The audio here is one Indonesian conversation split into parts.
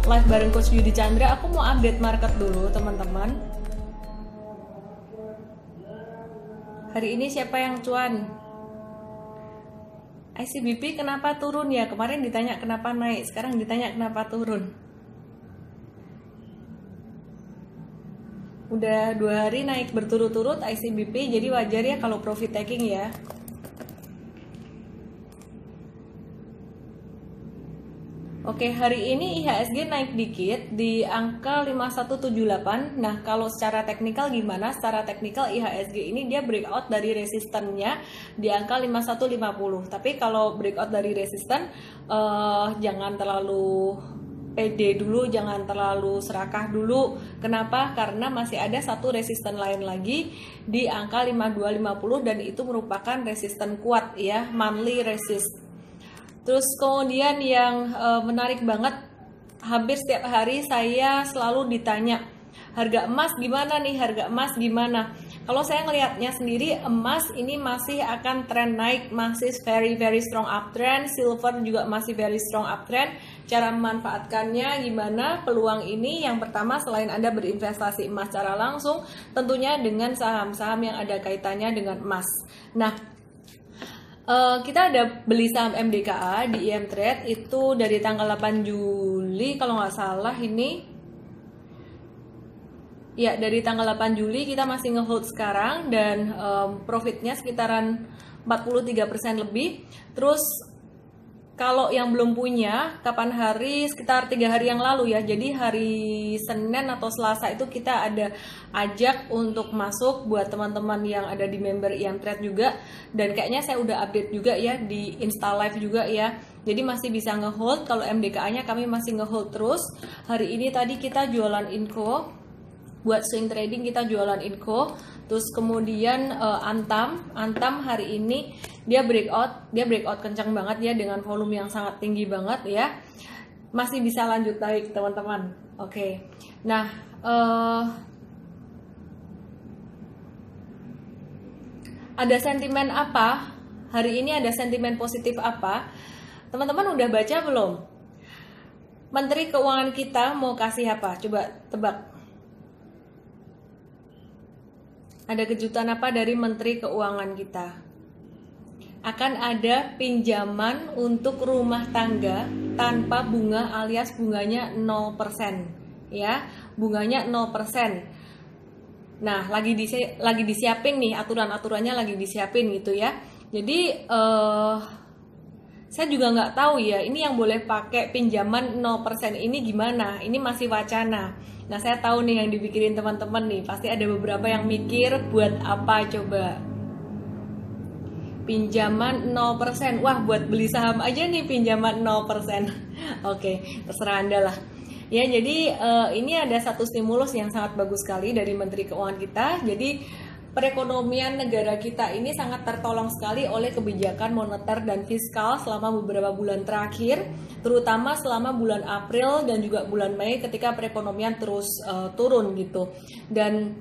live bareng Coach Yudi Chandra. Aku mau update market dulu teman-teman. Hari ini siapa yang cuan? ICBP kenapa turun ya? Kemarin ditanya kenapa naik, sekarang ditanya kenapa turun. Udah 2 hari naik berturut-turut ICBP, jadi wajar ya kalau profit taking ya. Oke, hari ini IHSG naik dikit di angka 5178. Nah, kalau secara teknikal gimana? Secara teknikal IHSG ini dia breakout dari resistennya di angka 5150. Tapi kalau breakout dari resisten, jangan terlalu pede dulu, jangan terlalu serakah dulu. Kenapa? Karena masih ada satu resisten lain lagi di angka 5250 dan itu merupakan resisten kuat ya, monthly resist. Terus kemudian yang menarik banget, hampir setiap hari saya selalu ditanya, harga emas gimana nih, harga emas gimana? Kalau saya ngelihatnya sendiri, emas ini masih akan tren naik, masih very strong uptrend, silver juga masih very strong uptrend. Cara memanfaatkannya gimana? Peluang ini yang pertama, selain Anda berinvestasi emas secara langsung, tentunya dengan saham-saham yang ada kaitannya dengan emas. Nah, kita ada beli saham MDKA di IM Trade itu dari tanggal 8 Juli kalau nggak salah ini. Ya, dari tanggal 8 Juli kita masih ngehold sekarang dan profitnya sekitaran 43% lebih. Terus kalau yang belum punya, kapan hari? Sekitar 3 hari yang lalu ya. Jadi hari Senin atau Selasa itu kita ada ajak untuk masuk buat teman-teman yang ada di member IM Trade juga. Dan kayaknya saya udah update juga ya di Insta Live juga ya. Jadi masih bisa ngehold. Kalau MDKA-nya kami masih ngehold terus. Hari ini tadi kita jualan Inco. Buat swing trading kita jualan Inco. Terus kemudian Antam hari ini dia breakout kencang banget ya dengan volume yang sangat tinggi banget ya. Masih bisa lanjut naik teman-teman. Oke. Nah, ada sentimen apa? Hari ini ada sentimen positif apa? Teman-teman udah baca belum? Menteri Keuangan kita mau kasih apa? Coba tebak. Ada kejutan apa dari Menteri Keuangan kita? Akan ada pinjaman untuk rumah tangga tanpa bunga alias bunganya 0%. Ya, bunganya 0%. Nah, lagi disiapin nih, aturan-aturannya lagi disiapin gitu ya. Jadi, saya juga nggak tahu ya, ini yang boleh pakai pinjaman 0% ini gimana? Ini masih wacana. Nah, saya tahu nih yang dipikirin teman-teman nih. Pasti ada beberapa yang mikir buat apa coba? Pinjaman 0%. Wah, buat beli saham aja nih pinjaman 0%. Oke, terserah Anda lah. Ya, jadi ini ada satu stimulus yang sangat bagus sekali dari Menteri Keuangan kita. Jadi perekonomian negara kita ini sangat tertolong sekali oleh kebijakan moneter dan fiskal selama beberapa bulan terakhir, terutama selama bulan April dan juga bulan Mei ketika perekonomian terus turun gitu. Dan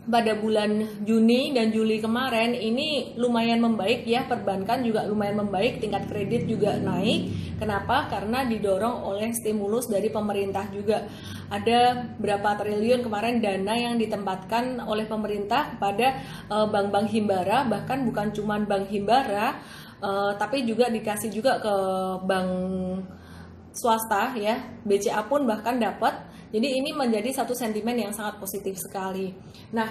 pada bulan Juni dan Juli kemarin ini lumayan membaik ya, perbankan juga lumayan membaik, tingkat kredit juga naik. Kenapa? Karena didorong oleh stimulus dari pemerintah juga. Ada berapa triliun kemarin dana yang ditempatkan oleh pemerintah kepada bank-bank himbara, bahkan bukan cuma bank himbara, tapi juga dikasih juga ke bank swasta ya, BCA pun bahkan dapat. Jadi ini menjadi satu sentimen yang sangat positif sekali. Nah,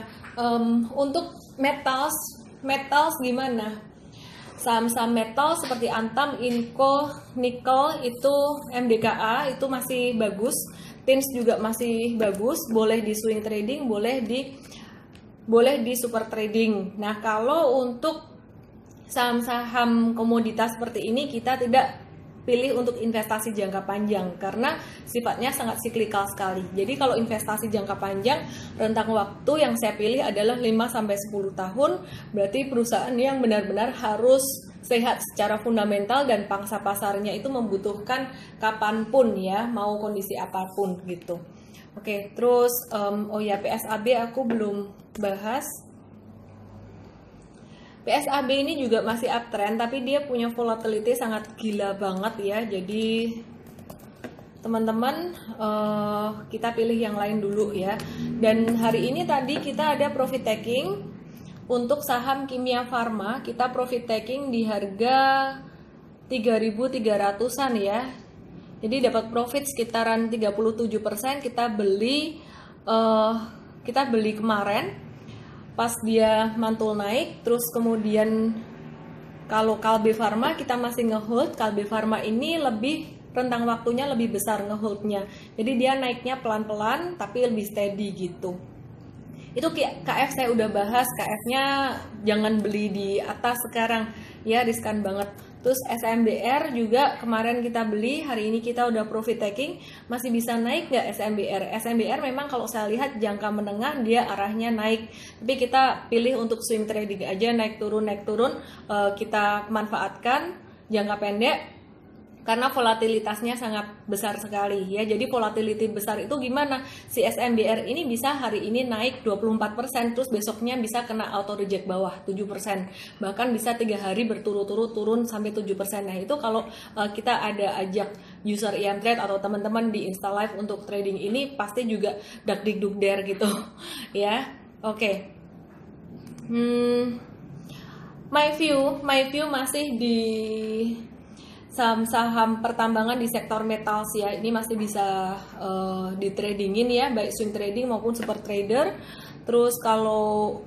untuk metals gimana? Saham-saham metal seperti Antam, Inco, Nikel itu MDKA itu masih bagus. Tins juga masih bagus, boleh di swing trading, boleh di super trading. Nah, kalau untuk saham-saham komoditas seperti ini kita tidak pilih untuk investasi jangka panjang karena sifatnya sangat siklikal sekali. Jadi kalau investasi jangka panjang, rentang waktu yang saya pilih adalah 5-10 tahun. Berarti perusahaan yang benar-benar harus sehat secara fundamental dan pangsa pasarnya itu membutuhkan kapanpun ya, mau kondisi apapun gitu. Oke, terus PSAB aku belum bahas. PSAB ini juga masih uptrend, tapi dia punya volatility sangat gila banget ya. Jadi teman-teman kita pilih yang lain dulu ya. Dan hari ini tadi kita ada profit taking untuk saham Kimia Farma, kita profit taking di harga 3.300-an ya. Jadi dapat profit sekitaran 37%. Kita beli kemarin pas dia mantul naik, terus kemudian kalau Kalbe Farma kita masih ngehold. Kalbe Farma ini lebih rentang waktunya lebih besar ngeholdnya, jadi dia naiknya pelan-pelan tapi lebih steady gitu. Itu KF saya udah bahas, KF-nya jangan beli di atas sekarang ya, riskan banget. Terus SMBR juga kemarin kita beli, hari ini kita udah profit taking. Masih bisa naik nggak SMBR? SMBR memang kalau saya lihat jangka menengah dia arahnya naik, tapi kita pilih untuk swing trading aja, naik turun kita manfaatkan jangka pendek karena volatilitasnya sangat besar sekali ya. Jadi volatility besar itu gimana? Si SMBR ini bisa hari ini naik 24%, terus besoknya bisa kena auto reject bawah 7%. Bahkan bisa 3 hari berturut-turut turun sampai 7%. Nah, itu kalau kita ada ajak user IM Trade atau teman-teman di Insta Live untuk trading ini pasti juga dak-dik-duk-der gitu ya. Oke. My view masih di saham pertambangan di sektor metals ya. Ini masih bisa ditradingin ya, baik swing trading maupun super trader. Terus kalau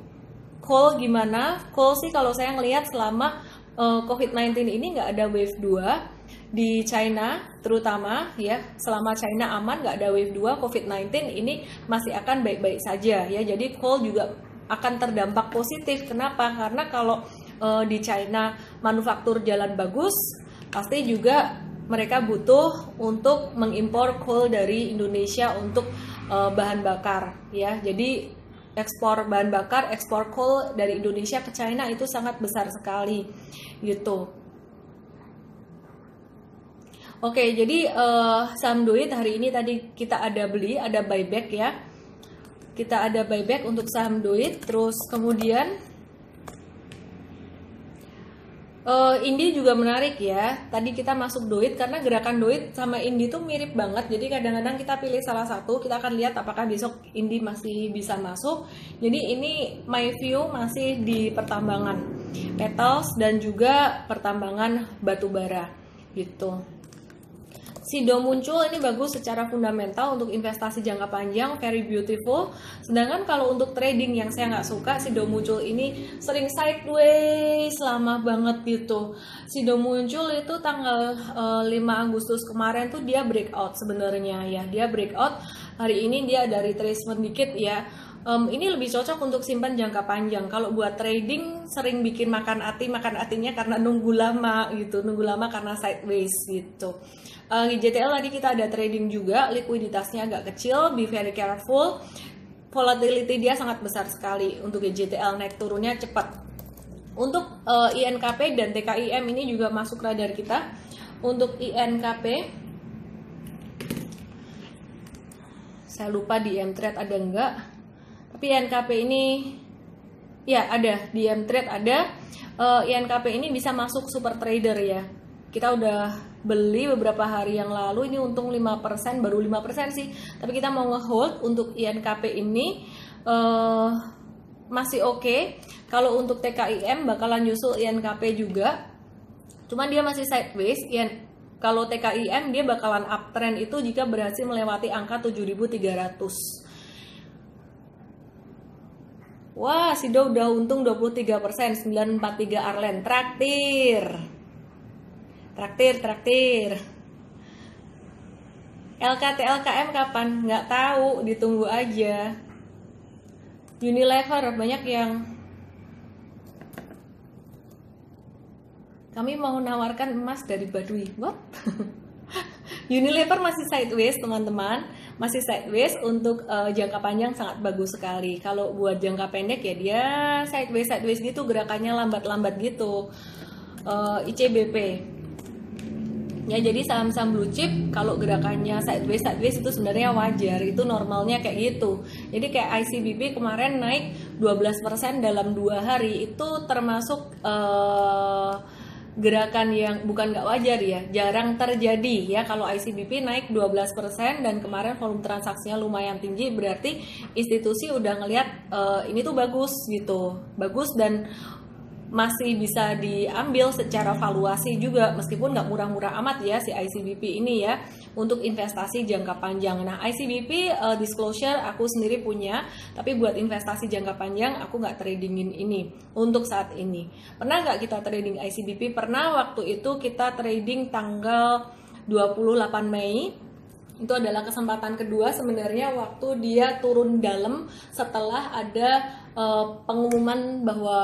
coal gimana? Coal sih kalau saya ngelihat selama COVID-19 ini nggak ada wave 2 di China terutama ya, selama China aman nggak ada wave 2 COVID-19 ini masih akan baik-baik saja ya. Jadi coal juga akan terdampak positif. Kenapa? Karena kalau di China manufaktur jalan bagus, pasti juga mereka butuh untuk mengimpor coal dari Indonesia untuk bahan bakar ya. Jadi ekspor bahan bakar, ekspor coal dari Indonesia ke China itu sangat besar sekali gitu. Oke, jadi saham duit hari ini tadi kita ada beli, ada buyback ya. Kita ada buyback untuk saham duit. Terus kemudian Indi juga menarik ya. Tadi kita masuk duit karena gerakan duit sama Indi tuh mirip banget. Jadi kadang-kadang kita pilih salah satu, kita akan lihat apakah besok Indi masih bisa masuk. Jadi ini my view masih di pertambangan metals dan juga pertambangan batu bara gitu. Sido muncul ini bagus secara fundamental untuk investasi jangka panjang, very beautiful. Sedangkan kalau untuk trading yang saya nggak suka, Sido muncul ini sering sideways lama banget gitu. Sido muncul itu tanggal 5 Agustus kemarin tuh dia breakout sebenarnya ya. Dia breakout, hari ini dia ada retracement dikit ya. Ini lebih cocok untuk simpan jangka panjang. Kalau buat trading sering bikin makan hatinya karena nunggu lama gitu, nunggu lama karena sideways gitu. GJTL tadi kita ada trading juga, likuiditasnya agak kecil, be very careful. Volatility dia sangat besar sekali untuk GJTL, naik turunnya cepat. Untuk INKP dan TKIM ini juga masuk radar kita. Untuk INKP, saya lupa di IM Trade ada enggak. Tapi INKP ini ya ada, di IM Trade ada. INKP ini bisa masuk super trader ya. Kita udah beli beberapa hari yang lalu, ini untung 5%, baru 5% sih. Tapi kita mau nge-hold untuk INKP ini masih oke. Kalau untuk TKIM bakalan nyusul INKP juga. Cuman dia masih sideways. Kalau TKIM dia bakalan uptrend itu jika berhasil melewati angka 7.300. Wah, Sido udah untung 23%, 943 Arlen. Traktir. LKT LKM kapan? Nggak tahu, ditunggu aja. Unilever banyak yang kami mau menawarkan emas dari Baduy. What? Unilever masih sideways teman-teman, masih sideways untuk jangka panjang sangat bagus sekali. Kalau buat jangka pendek ya dia sideways gitu, gerakannya lambat-lambat gitu. ICBP ya, jadi saham-saham blue chip kalau gerakannya sideways itu sebenarnya wajar, itu normalnya kayak gitu. Jadi kayak ICBP kemarin naik 12% dalam 2 hari, itu termasuk gerakan yang bukan nggak wajar ya, jarang terjadi ya. Kalau ICBP naik 12% dan kemarin volume transaksinya lumayan tinggi, berarti institusi udah ngelihat ini tuh bagus gitu, bagus dan masih bisa diambil secara valuasi juga, meskipun nggak murah-murah amat ya si ICBP ini ya, untuk investasi jangka panjang. Nah ICBP disclosure aku sendiri punya, tapi buat investasi jangka panjang aku nggak tradingin ini untuk saat ini. Pernah nggak kita trading ICBP? Pernah, waktu itu kita trading tanggal 28 Mei. Itu adalah kesempatan kedua sebenarnya waktu dia turun dalam setelah ada pengumuman bahwa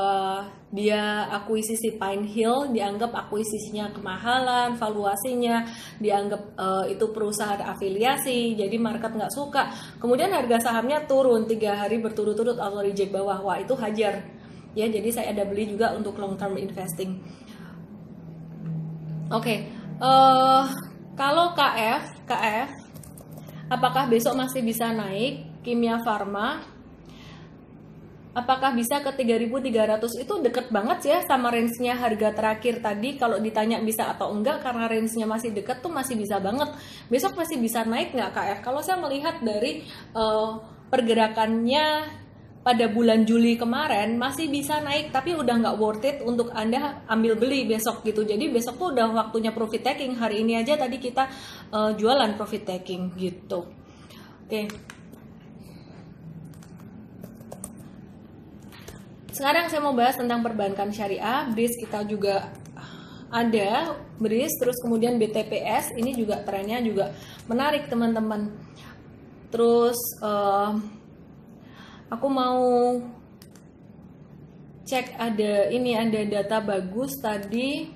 dia akuisisi Pine Hill, dianggap akuisisinya kemahalan, valuasinya dianggap itu perusahaan afiliasi, jadi market nggak suka. Kemudian harga sahamnya turun 3 hari berturut-turut atau reject bawah. Wah itu hajar ya, jadi saya ada beli juga untuk long term investing. Oke. Kalau KF apakah besok masih bisa naik? Kimia Farma apakah bisa ke 3.300? Itu deket banget ya sama range-nya harga terakhir tadi. Kalau ditanya bisa atau enggak, karena range-nya masih deket tuh masih bisa banget. Besok masih bisa naik nggak KF? Kalau saya melihat dari pergerakannya pada bulan Juli kemarin masih bisa naik, tapi udah nggak worth it untuk Anda ambil beli besok gitu. Jadi besok tuh udah waktunya profit taking. Hari ini aja tadi kita jualan profit taking gitu. Oke. Sekarang saya mau bahas tentang perbankan syariah. BRIS kita juga ada, BRIS, terus kemudian BTPS, ini juga trennya juga menarik teman-teman. Terus aku mau cek ada data bagus tadi.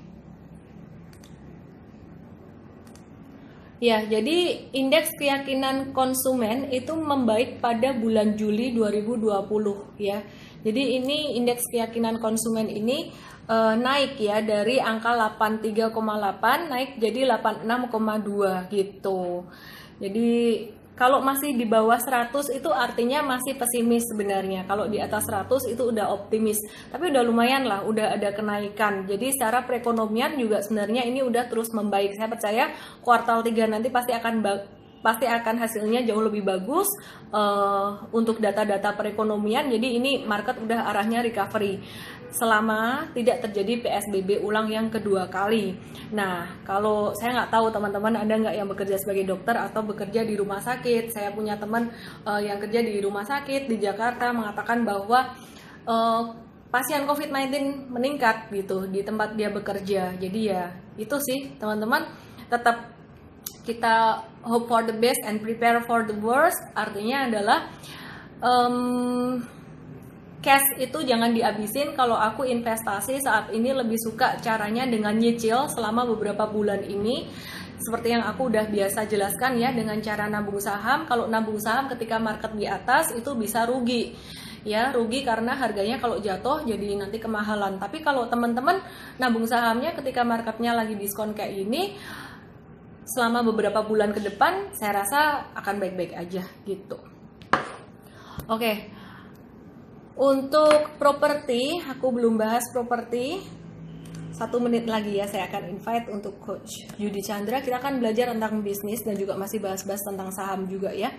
Ya, jadi indeks keyakinan konsumen itu membaik pada bulan Juli 2020 ya. Jadi ini indeks keyakinan konsumen ini naik ya, dari angka 83,8 naik jadi 86,2 gitu. Jadi kalau masih di bawah 100 itu artinya masih pesimis sebenarnya. Kalau di atas 100 itu udah optimis. Tapi udah lumayan lah, udah ada kenaikan. Jadi secara perekonomian juga sebenarnya ini udah terus membaik. Saya percaya kuartal 3 nanti pasti akan hasilnya jauh lebih bagus untuk data-data perekonomian. Jadi ini market udah arahnya recovery selama tidak terjadi PSBB ulang yang kedua kali. Nah, kalau saya nggak tahu teman-teman ada nggak yang bekerja sebagai dokter atau bekerja di rumah sakit. Saya punya teman yang kerja di rumah sakit di Jakarta mengatakan bahwa pasien COVID-19 meningkat gitu di tempat dia bekerja. Jadi ya itu sih teman-teman, tetap kita hope for the best and prepare for the worst. Artinya adalah cash itu jangan dihabisin. Kalau aku investasi saat ini lebih suka caranya dengan nyicil selama beberapa bulan ini. Seperti yang aku udah biasa jelaskan ya, dengan cara nabung saham. Kalau nabung saham ketika market di atas itu bisa rugi. Ya, rugi karena harganya kalau jatuh jadi nanti kemahalan. Tapi kalau teman-teman nabung sahamnya ketika marketnya lagi diskon kayak ini, selama beberapa bulan ke depan saya rasa akan baik-baik aja gitu. Oke. Untuk properti, aku belum bahas properti. 1 menit lagi ya, saya akan invite untuk Coach Yudi Chandra. Kita akan belajar tentang bisnis dan juga masih bahas-bahas tentang saham juga ya.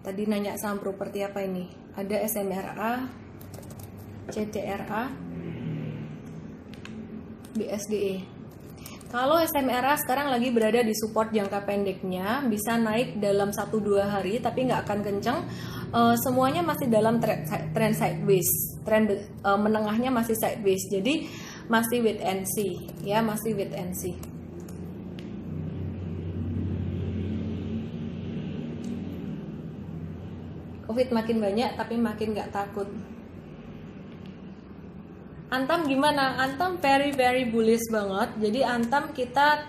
Tadi nanya saham properti apa ini? Ada SMRA, CTRA, BSDE. Kalau SMRA sekarang lagi berada di support jangka pendeknya, bisa naik dalam 1-2 hari, tapi nggak akan kenceng. Semuanya masih dalam trend sideways, menengahnya masih sideways, jadi masih wait and see, ya masih wait and see. Covid makin banyak, tapi makin nggak takut. Antam gimana? Antam very bullish banget. Jadi Antam kita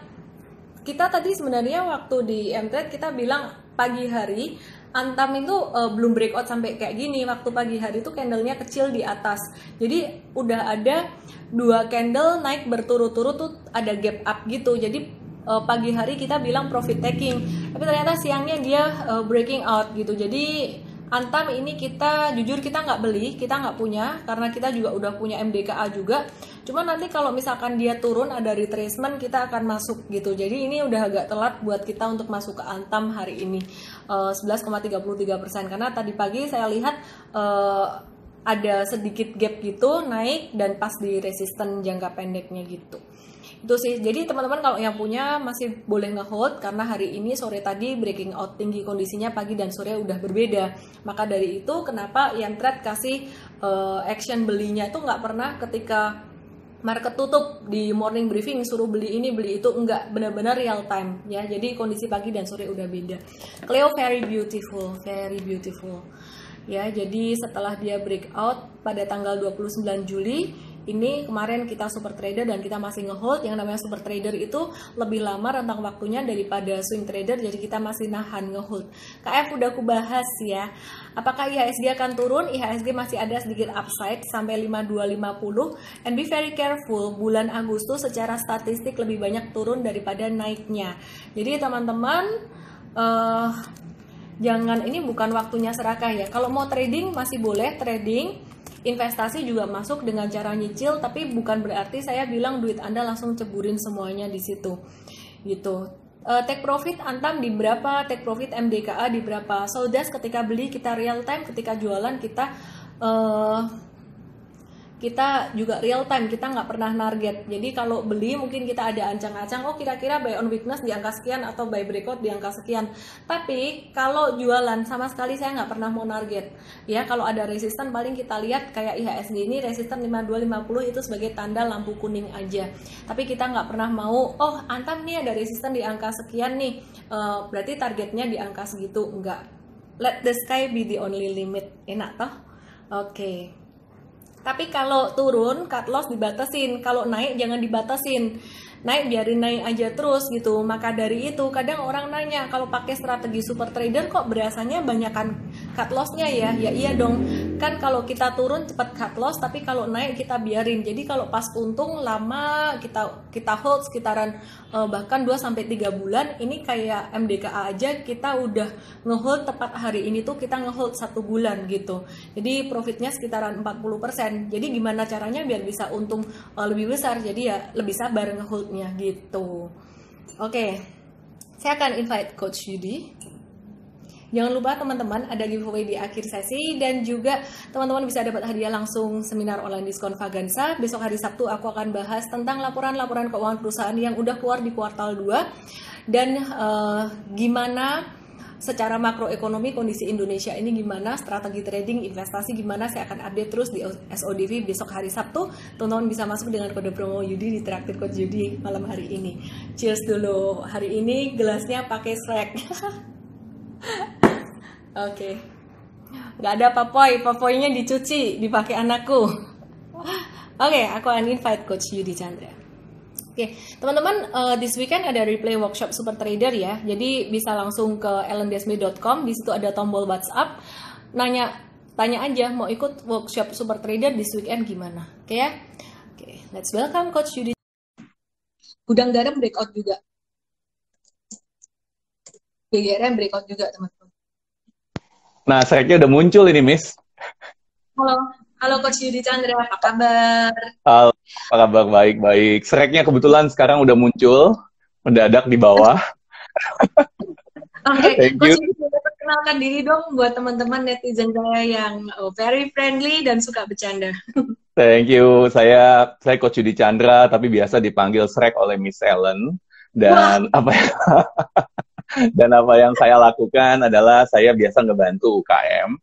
tadi sebenarnya waktu di M-Trade kita bilang pagi hari Antam itu belum breakout sampai kayak gini. Waktu pagi hari itu candlenya kecil di atas. Jadi udah ada 2 candle naik berturut-turut tuh ada gap up gitu. Jadi pagi hari kita bilang profit taking. Tapi ternyata siangnya dia breaking out gitu. Jadi Antam ini kita jujur kita nggak beli, kita nggak punya karena kita juga udah punya MDKA juga. Cuma nanti kalau misalkan dia turun ada retracement kita akan masuk gitu. Jadi ini udah agak telat buat kita untuk masuk ke Antam hari ini 11,33% karena tadi pagi saya lihat ada sedikit gap gitu naik dan pas di resisten jangka pendeknya gitu. Itu sih, jadi teman-teman kalau yang punya masih boleh nge-hold karena hari ini sore tadi breaking out tinggi kondisinya, pagi dan sore udah berbeda. Maka dari itu kenapa yang trade kasih action belinya itu nggak pernah ketika market tutup di morning briefing suruh beli ini beli itu, enggak, benar-benar real time ya. Jadi kondisi pagi dan sore udah beda. Cleo very beautiful ya. Jadi setelah dia breakout pada tanggal 29 Juli ini kemarin kita super trader dan kita masih ngehold. Yang namanya super trader itu lebih lama rentang waktunya daripada swing trader, jadi kita masih nahan ngehold. KF udah aku bahas ya. Apakah IHSG akan turun? IHSG masih ada sedikit upside sampai 5250 and be very careful, bulan Agustus secara statistik lebih banyak turun daripada naiknya. Jadi teman-teman jangan, ini bukan waktunya serakah ya. Kalau mau trading masih boleh trading. Investasi juga masuk dengan cara nyicil, tapi bukan berarti saya bilang duit Anda langsung ceburin semuanya di situ. Gitu. Take profit Antam di berapa, take profit MDKA di berapa. So that's ketika beli kita real time, ketika jualan kita juga real time, kita nggak pernah target. Jadi kalau beli mungkin kita ada ancang-ancang, oh kira-kira buy on weakness di angka sekian atau buy breakout di angka sekian. Tapi kalau jualan sama sekali saya nggak pernah mau target. Ya kalau ada resisten paling kita lihat kayak IHSG ini resisten 5250 itu sebagai tanda lampu kuning aja. Tapi kita nggak pernah mau, oh Antam nih ada resisten di angka sekian nih, berarti targetnya di angka segitu. Enggak. Let the sky be the only limit. Enak toh? Oke. Tapi kalau turun, cut loss dibatasin. Kalau naik, jangan dibatasin. Naik, biarin naik aja terus gitu. Maka dari itu, kadang orang nanya, kalau pakai strategi super trader kok berasanya banyakan cut loss-nya ya? Ya iya dong. Kan kalau kita turun cepat cut loss, tapi kalau naik kita biarin. Jadi kalau pas untung lama, kita hold sekitaran bahkan 2-3 bulan. Ini kayak MDKA aja, kita udah ngehold tepat hari ini tuh kita ngehold 1 bulan gitu. Jadi profitnya sekitaran 40%. Jadi gimana caranya biar bisa untung lebih besar? Jadi ya lebih sabar ngeholdnya gitu. Oke, saya akan invite Coach Yudi. Jangan lupa teman-teman ada giveaway di akhir sesi dan juga teman-teman bisa dapat hadiah langsung seminar online diskon Vagansa. Besok hari Sabtu aku akan bahas tentang laporan-laporan keuangan perusahaan yang udah keluar di kuartal 2 dan gimana secara makroekonomi kondisi Indonesia ini gimana, strategi trading, investasi gimana, saya akan update terus di SODV besok hari Sabtu. Teman-teman bisa masuk dengan kode promo Yudi di Traktir Coach Yudi malam hari ini. Cheers dulu. Hari ini gelasnya pakai Shrek. Oke. Nggak ada papoynya dicuci, dipakai anakku. Oke, aku akan invite Coach Yudi Chandra. Oke, teman-teman, this weekend ada replay workshop super trader ya. Jadi bisa langsung ke ellendesme.com, di situ ada tombol WhatsApp. Tanya aja mau ikut workshop super trader this weekend gimana. Oke ya. Oke, let's welcome Coach Yudi. Gudang garam breakout juga. GGRM breakout juga, teman-teman. Nah, Shreknya udah muncul ini, Miss. Halo Coach Yudi Chandra, apa kabar? Halo, apa kabar? Baik-baik. Shreknya kebetulan sekarang udah muncul, mendadak di bawah. Oke, Coach Yudi, perkenalkan diri dong buat teman-teman netizen saya yang very friendly dan suka bercanda. Thank you. Saya Coach Yudi Chandra, tapi biasa dipanggil Shrek oleh Miss Ellen. Dan apa yang saya lakukan adalah saya biasa ngebantu UKM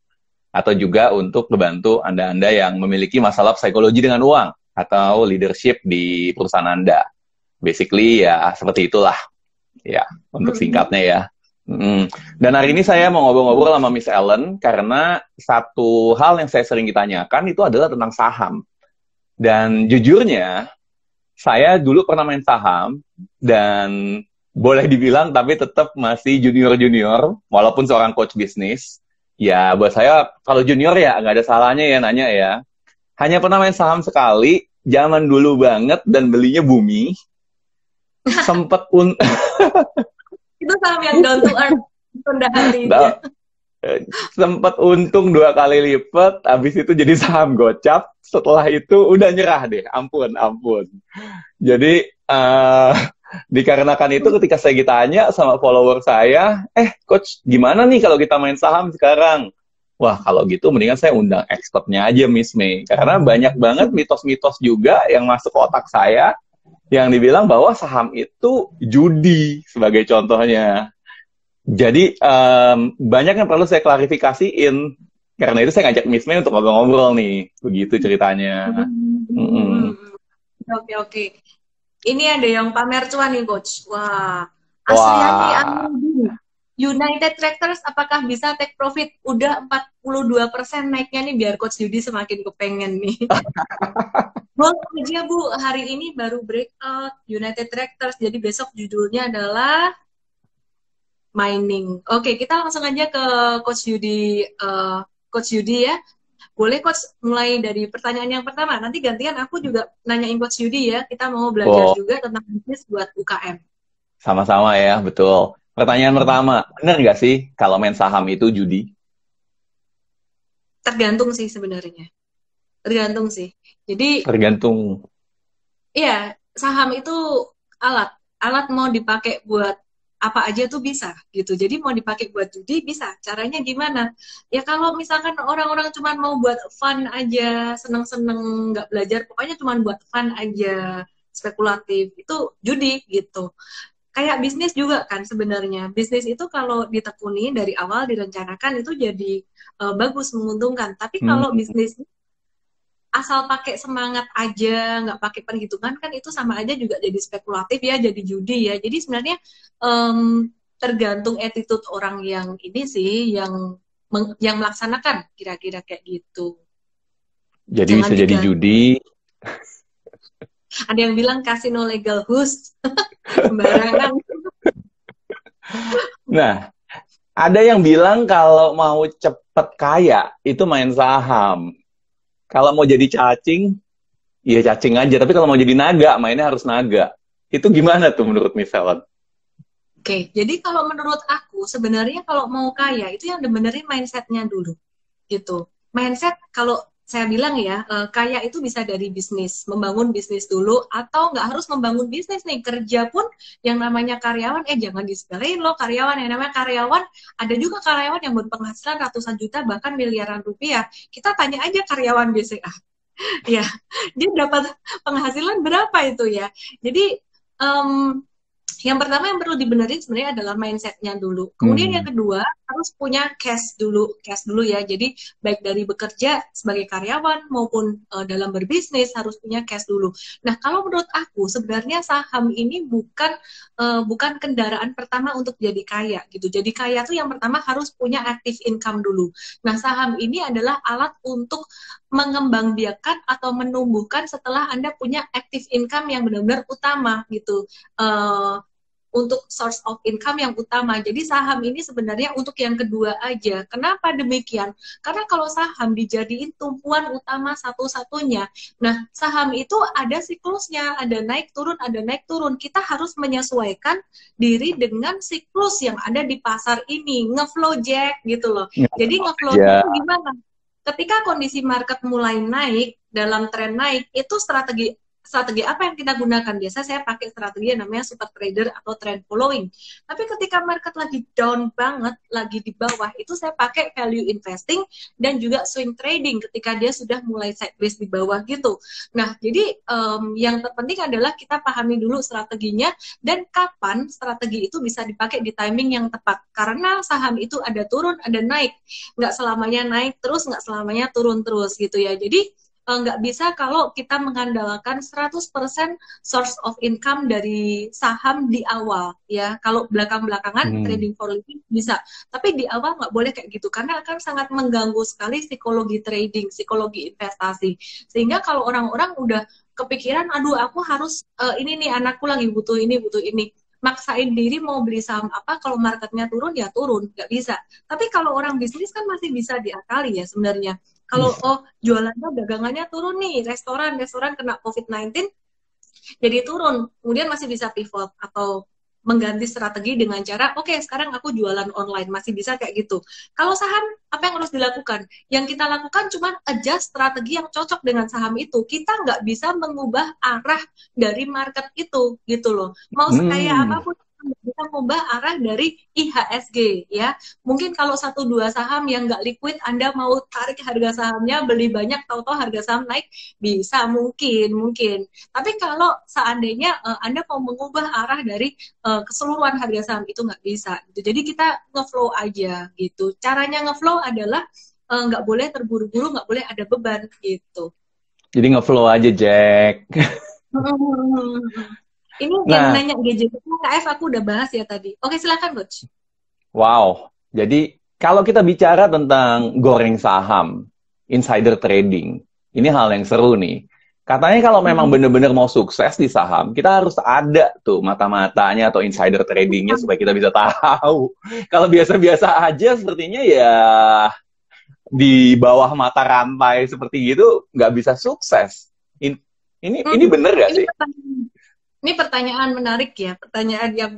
atau juga untuk ngebantu Anda-Anda yang memiliki masalah psikologi dengan uang atau leadership di perusahaan Anda. Basically ya seperti itulah. Ya, untuk singkatnya ya. Dan hari ini saya mau ngobrol-ngobrol sama Miss Ellen karena satu hal yang saya sering ditanyakan itu adalah tentang saham. Dan jujurnya saya dulu pernah main saham dan boleh dibilang tapi tetap masih junior-junior walaupun seorang coach bisnis. Ya, buat saya, kalau junior ya nggak ada salahnya ya nanya ya. Hanya pernah main saham sekali, zaman dulu banget, dan belinya bumi. Sempet Itu saham yang down to earth, rendah hati. sempat untung 2 kali lipat, habis itu jadi saham gocap. Setelah itu udah nyerah deh, ampun, ampun. Jadi dikarenakan itu ketika saya ditanya sama follower saya, coach gimana nih kalau kita main saham sekarang? Wah kalau gitu mendingan saya undang expertnya aja Miss May. Karena banyak banget mitos-mitos juga yang masuk ke otak saya, yang dibilang bahwa saham itu judi sebagai contohnya. Jadi banyak yang perlu saya klarifikasiin. Karena itu saya ngajak Miss May untuk ngobrol-ngobrol nih. Begitu ceritanya. Oke, oke. Ini ada yang pamer cuan nih, Coach. Wah, Asriani Wah. Amudi. United Tractors apakah bisa take profit? Udah 42% naiknya nih, biar Coach Yudi semakin kepengen nih. Boleh aja, Bu. Hari ini baru breakout United Tractors. Jadi besok judulnya adalah mining. Oke, kita langsung aja ke Coach Yudi. Coach Yudi ya. Boleh Coach mulai dari pertanyaan yang pertama. Nanti gantian aku juga nanyain Coach Yudi ya. Kita mau belajar juga tentang bisnis buat UKM. Sama-sama ya, betul. Pertanyaan pertama, benar nggak sih kalau main saham itu judi? Tergantung sih sebenarnya. Tergantung sih. Jadi, Tergantung. iya, saham itu alat. Alat mau dipakai buat apa aja tuh bisa gitu. Jadi mau dipakai buat judi bisa. Caranya gimana? Ya kalau misalkan orang-orang cuma mau buat fun aja, seneng-seneng nggak belajar, pokoknya cuma buat fun aja, spekulatif, itu judi gitu. Kayak bisnis juga kan sebenarnya. Bisnis itu kalau ditekuni dari awal direncanakan itu jadi bagus, menguntungkan. Tapi kalau bisnis asal pakai semangat aja, nggak pakai perhitungan kan itu sama aja juga jadi spekulatif ya, jadi judi ya. Jadi sebenarnya tergantung attitude orang yang ini sih, yang melaksanakan kira-kira kayak gitu. Jadi Jangan bisa jadi judi. Ada yang bilang kasino legal host, sembarangan. Nah, ada yang bilang kalau mau cepet kaya itu main saham. Kalau mau jadi cacing, ya cacing aja. Tapi kalau mau jadi naga, mainnya harus naga. Itu gimana tuh menurut Miss Helen? Oke, jadi kalau menurut aku sebenarnya kalau mau kaya itu yang dibenerin mindsetnya dulu, gitu. Mindset kalau saya bilang ya, kaya itu bisa dari bisnis, membangun bisnis dulu, atau nggak harus membangun bisnis nih, kerja pun yang namanya karyawan, jangan disepelein loh karyawan, yang namanya karyawan, ada juga karyawan yang berpenghasilan ratusan juta, bahkan miliaran rupiah. Kita tanya aja karyawan BCA, ya, dia dapat penghasilan berapa itu ya. Jadi, yang pertama yang perlu dibenerin sebenarnya adalah mindsetnya dulu. Kemudian yang kedua harus punya cash dulu ya. Jadi baik dari bekerja sebagai karyawan maupun dalam berbisnis harus punya cash dulu. Nah kalau menurut aku sebenarnya saham ini bukan kendaraan pertama untuk jadi kaya gitu. Jadi kaya tuh yang pertama harus punya active income dulu. Nah saham ini adalah alat untuk mengembangbiakan atau menumbuhkan setelah Anda punya active income yang benar-benar utama gitu. Untuk source of income yang utama. Jadi saham ini sebenarnya untuk yang kedua aja. Kenapa demikian? Karena kalau saham dijadiin tumpuan utama satu-satunya, nah saham itu ada siklusnya, ada naik turun, ada naik turun. Kita harus menyesuaikan diri dengan siklus yang ada di pasar ini. Ngeflow Jack gitu loh. Jadi ngeflow Jack gimana? Ketika kondisi market mulai naik, dalam tren naik, itu strategi apa yang kita gunakan? Biasa saya pakai strategi yang namanya super trader atau trend following. Tapi ketika market lagi down banget, lagi di bawah, itu saya pakai value investing dan juga swing trading ketika dia sudah mulai sideways di bawah gitu. Nah, jadi yang terpenting adalah kita pahami dulu strateginya dan kapan strategi itu bisa dipakai di timing yang tepat. Karena saham itu ada turun, ada naik. Nggak selamanya naik terus, nggak selamanya turun terus gitu ya. Jadi nggak bisa kalau kita mengandalkan 100% source of income dari saham di awal ya. Kalau belakang-belakangan trading for living bisa, tapi di awal nggak boleh kayak gitu karena akan sangat mengganggu sekali psikologi trading, psikologi investasi. Sehingga kalau orang-orang udah kepikiran, aduh aku harus ini nih anakku lagi butuh ini, maksain diri mau beli saham apa, kalau marketnya turun ya turun, nggak bisa. Tapi kalau orang bisnis kan masih bisa diakali ya sebenarnya. Kalau jualannya, dagangannya turun nih, restoran kena COVID-19 jadi turun, kemudian masih bisa pivot atau mengganti strategi dengan cara, oke, sekarang aku jualan online, masih bisa kayak gitu. Kalau saham, apa yang harus dilakukan? Yang kita lakukan cuma adjust strategi yang cocok dengan saham itu. Kita nggak bisa mengubah arah dari market itu, gitu loh. Mau sekaya Hmm. apapun, bisa mengubah arah dari IHSG, ya. Mungkin kalau satu dua saham yang nggak liquid, Anda mau tarik harga sahamnya, beli banyak, tahu-tahu harga saham naik, bisa, mungkin. Tapi kalau seandainya Anda mau mengubah arah dari keseluruhan harga saham, itu nggak bisa. Gitu. Jadi kita ngeflow aja gitu. Caranya ngeflow adalah nggak boleh terburu-buru, nggak boleh ada beban gitu. Jadi ngeflow aja, Jack. Ini yang Nah, nanya gadget KF aku udah bahas ya tadi. Oke, silakan Coach. wow. Jadi kalau kita bicara tentang goreng saham, insider trading, ini hal yang seru nih. Katanya kalau memang benar-benar mau sukses di saham, kita harus ada tuh mata-matanya atau insider tradingnya supaya kita bisa tahu. Kalau biasa-biasa aja sepertinya ya di bawah mata rantai seperti itu nggak bisa sukses. Ini bener gak Ini sih? Ini pertanyaan menarik ya, pertanyaan yang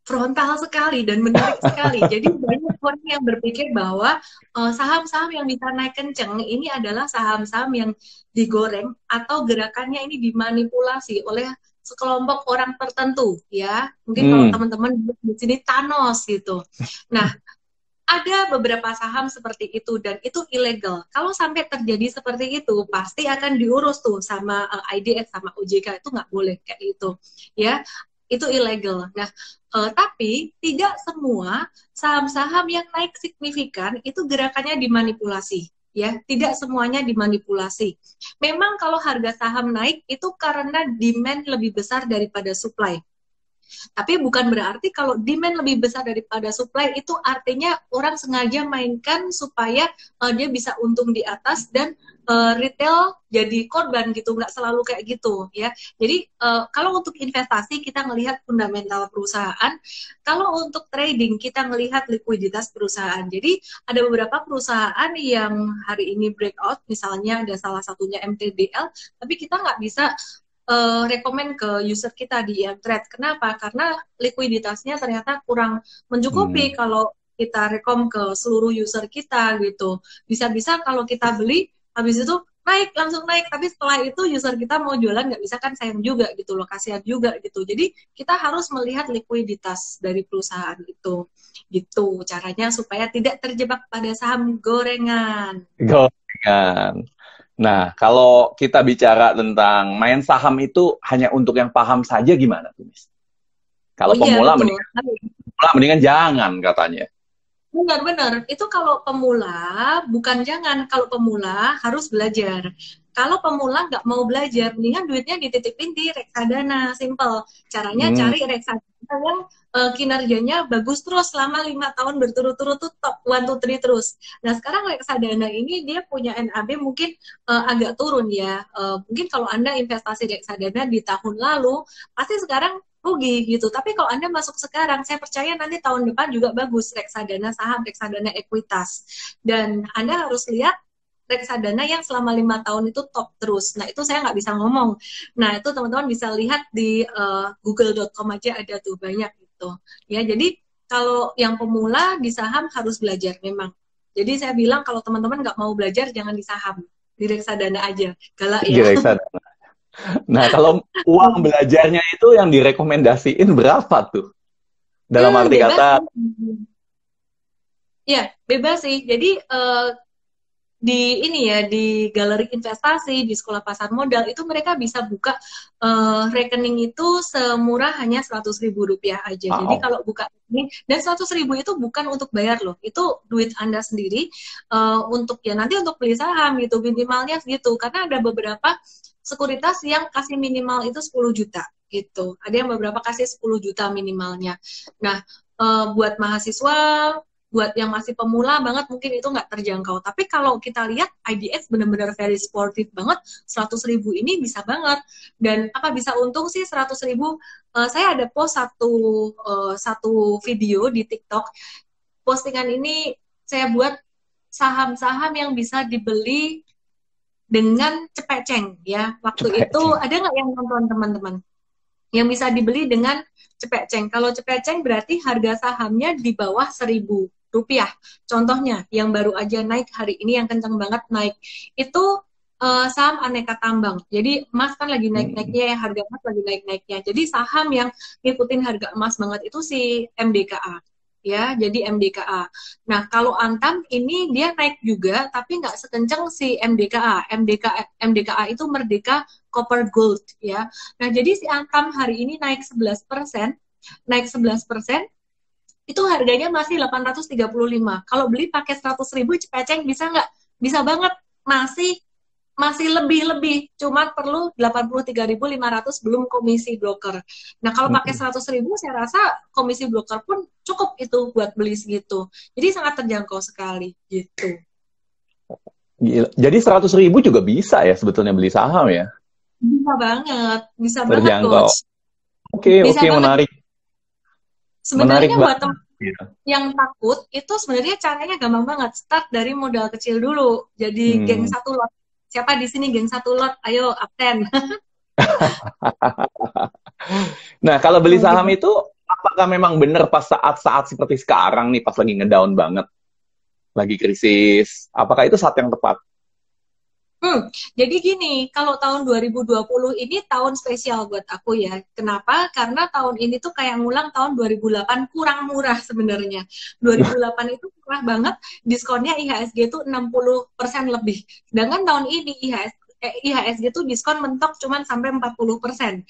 frontal sekali dan menarik sekali. Jadi banyak orang yang berpikir bahwa saham-saham yang bisa naik kenceng ini adalah saham-saham yang digoreng atau gerakannya ini dimanipulasi oleh sekelompok orang tertentu, ya. Mungkin kalau Hmm. teman-teman di sini Thanos gitu. Nah, ada beberapa saham seperti itu dan itu ilegal. Kalau sampai terjadi seperti itu, pasti akan diurus tuh sama IDX sama OJK, itu nggak boleh kayak gitu, ya. Itu ilegal. Nah, tapi tidak semua saham-saham yang naik signifikan itu gerakannya dimanipulasi. Ya, tidak semuanya dimanipulasi. Memang kalau harga saham naik itu karena demand lebih besar daripada supply. Tapi bukan berarti kalau demand lebih besar daripada supply itu artinya orang sengaja mainkan supaya dia bisa untung di atas dan retail jadi korban gitu, nggak selalu kayak gitu ya. Jadi kalau untuk investasi kita melihat fundamental perusahaan, kalau untuk trading kita melihat likuiditas perusahaan. Jadi ada beberapa perusahaan yang hari ini breakout, misalnya ada salah satunya MTDL, tapi kita nggak bisa rekomen ke user kita di trade. Kenapa? Karena likuiditasnya ternyata kurang mencukupi Hmm. kalau kita rekom ke seluruh user kita gitu. Bisa-bisa kalau kita beli, habis itu naik, langsung naik. Tapi setelah itu user kita mau jualan nggak bisa, kan sayang juga gitu loh, kasihan juga gitu. Jadi kita harus melihat likuiditas dari perusahaan itu. Gitu caranya supaya tidak terjebak pada saham gorengan. Gorengan. Nah, kalau kita bicara tentang main saham itu hanya untuk yang paham saja gimana tuh, Miss? Oh Kalau iya betul. mendingan jangan katanya. Benar-benar, itu kalau pemula, bukan jangan, kalau pemula harus belajar. Kalau pemula nggak mau belajar, mendingan duitnya dititipin di reksadana, simple. Caranya Hmm. cari reksadana yang kinerjanya bagus terus selama 5 tahun berturut-turut tuh top 1, 2, 3 terus. Nah sekarang reksadana ini dia punya NAB mungkin agak turun ya. Mungkin kalau Anda investasi reksadana di tahun lalu, pasti sekarang rugi gitu. Tapi kalau Anda masuk sekarang, saya percaya nanti tahun depan juga bagus reksadana saham, reksadana ekuitas. Dan Anda harus lihat reksadana yang selama 5 tahun itu top terus. Nah itu saya nggak bisa ngomong. Nah itu teman-teman bisa lihat di google.com aja ada tuh banyak gitu. Ya jadi kalau yang pemula di saham harus belajar memang. Jadi saya bilang kalau teman-teman nggak mau belajar jangan di saham, di reksadana aja. Galak Di ya. reksadana. Nah, kalau uang belajarnya itu yang direkomendasiin berapa tuh? Dalam arti Bebas kata, sih. Ya, bebas sih. Jadi di ini ya di galeri investasi di sekolah pasar modal itu mereka bisa buka rekening itu semurah hanya 100.000 rupiah aja. Jadi wow. kalau buka rekening dan 100.000 itu bukan untuk bayar loh, itu duit Anda sendiri untuk ya nanti untuk beli saham gitu minimalnya segitu karena ada beberapa sekuritas yang kasih minimal itu 10 juta gitu. Ada yang beberapa kasih 10 juta minimalnya. Nah, buat mahasiswa buat yang masih pemula banget mungkin itu nggak terjangkau. Tapi kalau kita lihat IDX benar-benar very sportif banget, 100.000 ini bisa banget. Dan apa bisa untung sih 100.000? Saya ada post satu video di TikTok. Postingan ini saya buat saham-saham yang bisa dibeli dengan cepeceng ya. Waktu itu Cepet. ada nggak yang nonton teman-teman? yang bisa dibeli dengan cepeceng. Kalau cepeceng berarti harga sahamnya di bawah 1.000 rupiah. Contohnya yang baru aja naik hari ini yang kenceng banget naik itu saham aneka tambang. Jadi emas kan lagi naik-naiknya ya, harga emas lagi naik-naiknya. Jadi saham yang ngikutin harga emas banget itu si MDKA. Ya, jadi MDKA. Nah, kalau Antam ini dia naik juga, tapi nggak sekencang si MDKA. MDKA itu Merdeka Copper Gold, ya. Nah, jadi si Antam hari ini naik 11%, naik 11%, itu harganya masih 835. Kalau beli pakai 100.000 cepeceng bisa nggak? Bisa banget. Masih masih lebih-lebih, cuma perlu 83.500 belum komisi broker. Nah, kalau pakai 100.000 saya rasa komisi broker pun cukup itu buat beli segitu. Jadi sangat terjangkau sekali gitu. Gila. Jadi 100.000 juga bisa ya sebetulnya beli saham ya? Bisa banget Terjangkau. coach. Oke, Bisa banget. menarik. Sebenarnya buat Banget. yang takut itu sebenarnya caranya gampang banget. Start dari modal kecil dulu. Jadi geng satu lot. Siapa di sini geng satu lot? Ayo absen. Nah, kalau beli saham itu apakah memang benar pas saat-saat seperti sekarang nih, pas lagi ngedown banget, lagi krisis, apakah itu saat yang tepat? Jadi gini, kalau tahun 2020 ini tahun spesial buat aku ya. Kenapa? Karena tahun ini tuh kayak ngulang tahun 2008 kurang murah sebenarnya. 2008 itu murah banget, diskonnya IHSG itu 60% lebih. Sedangkan tahun ini IHSG tuh diskon mentok cuman sampai 40%.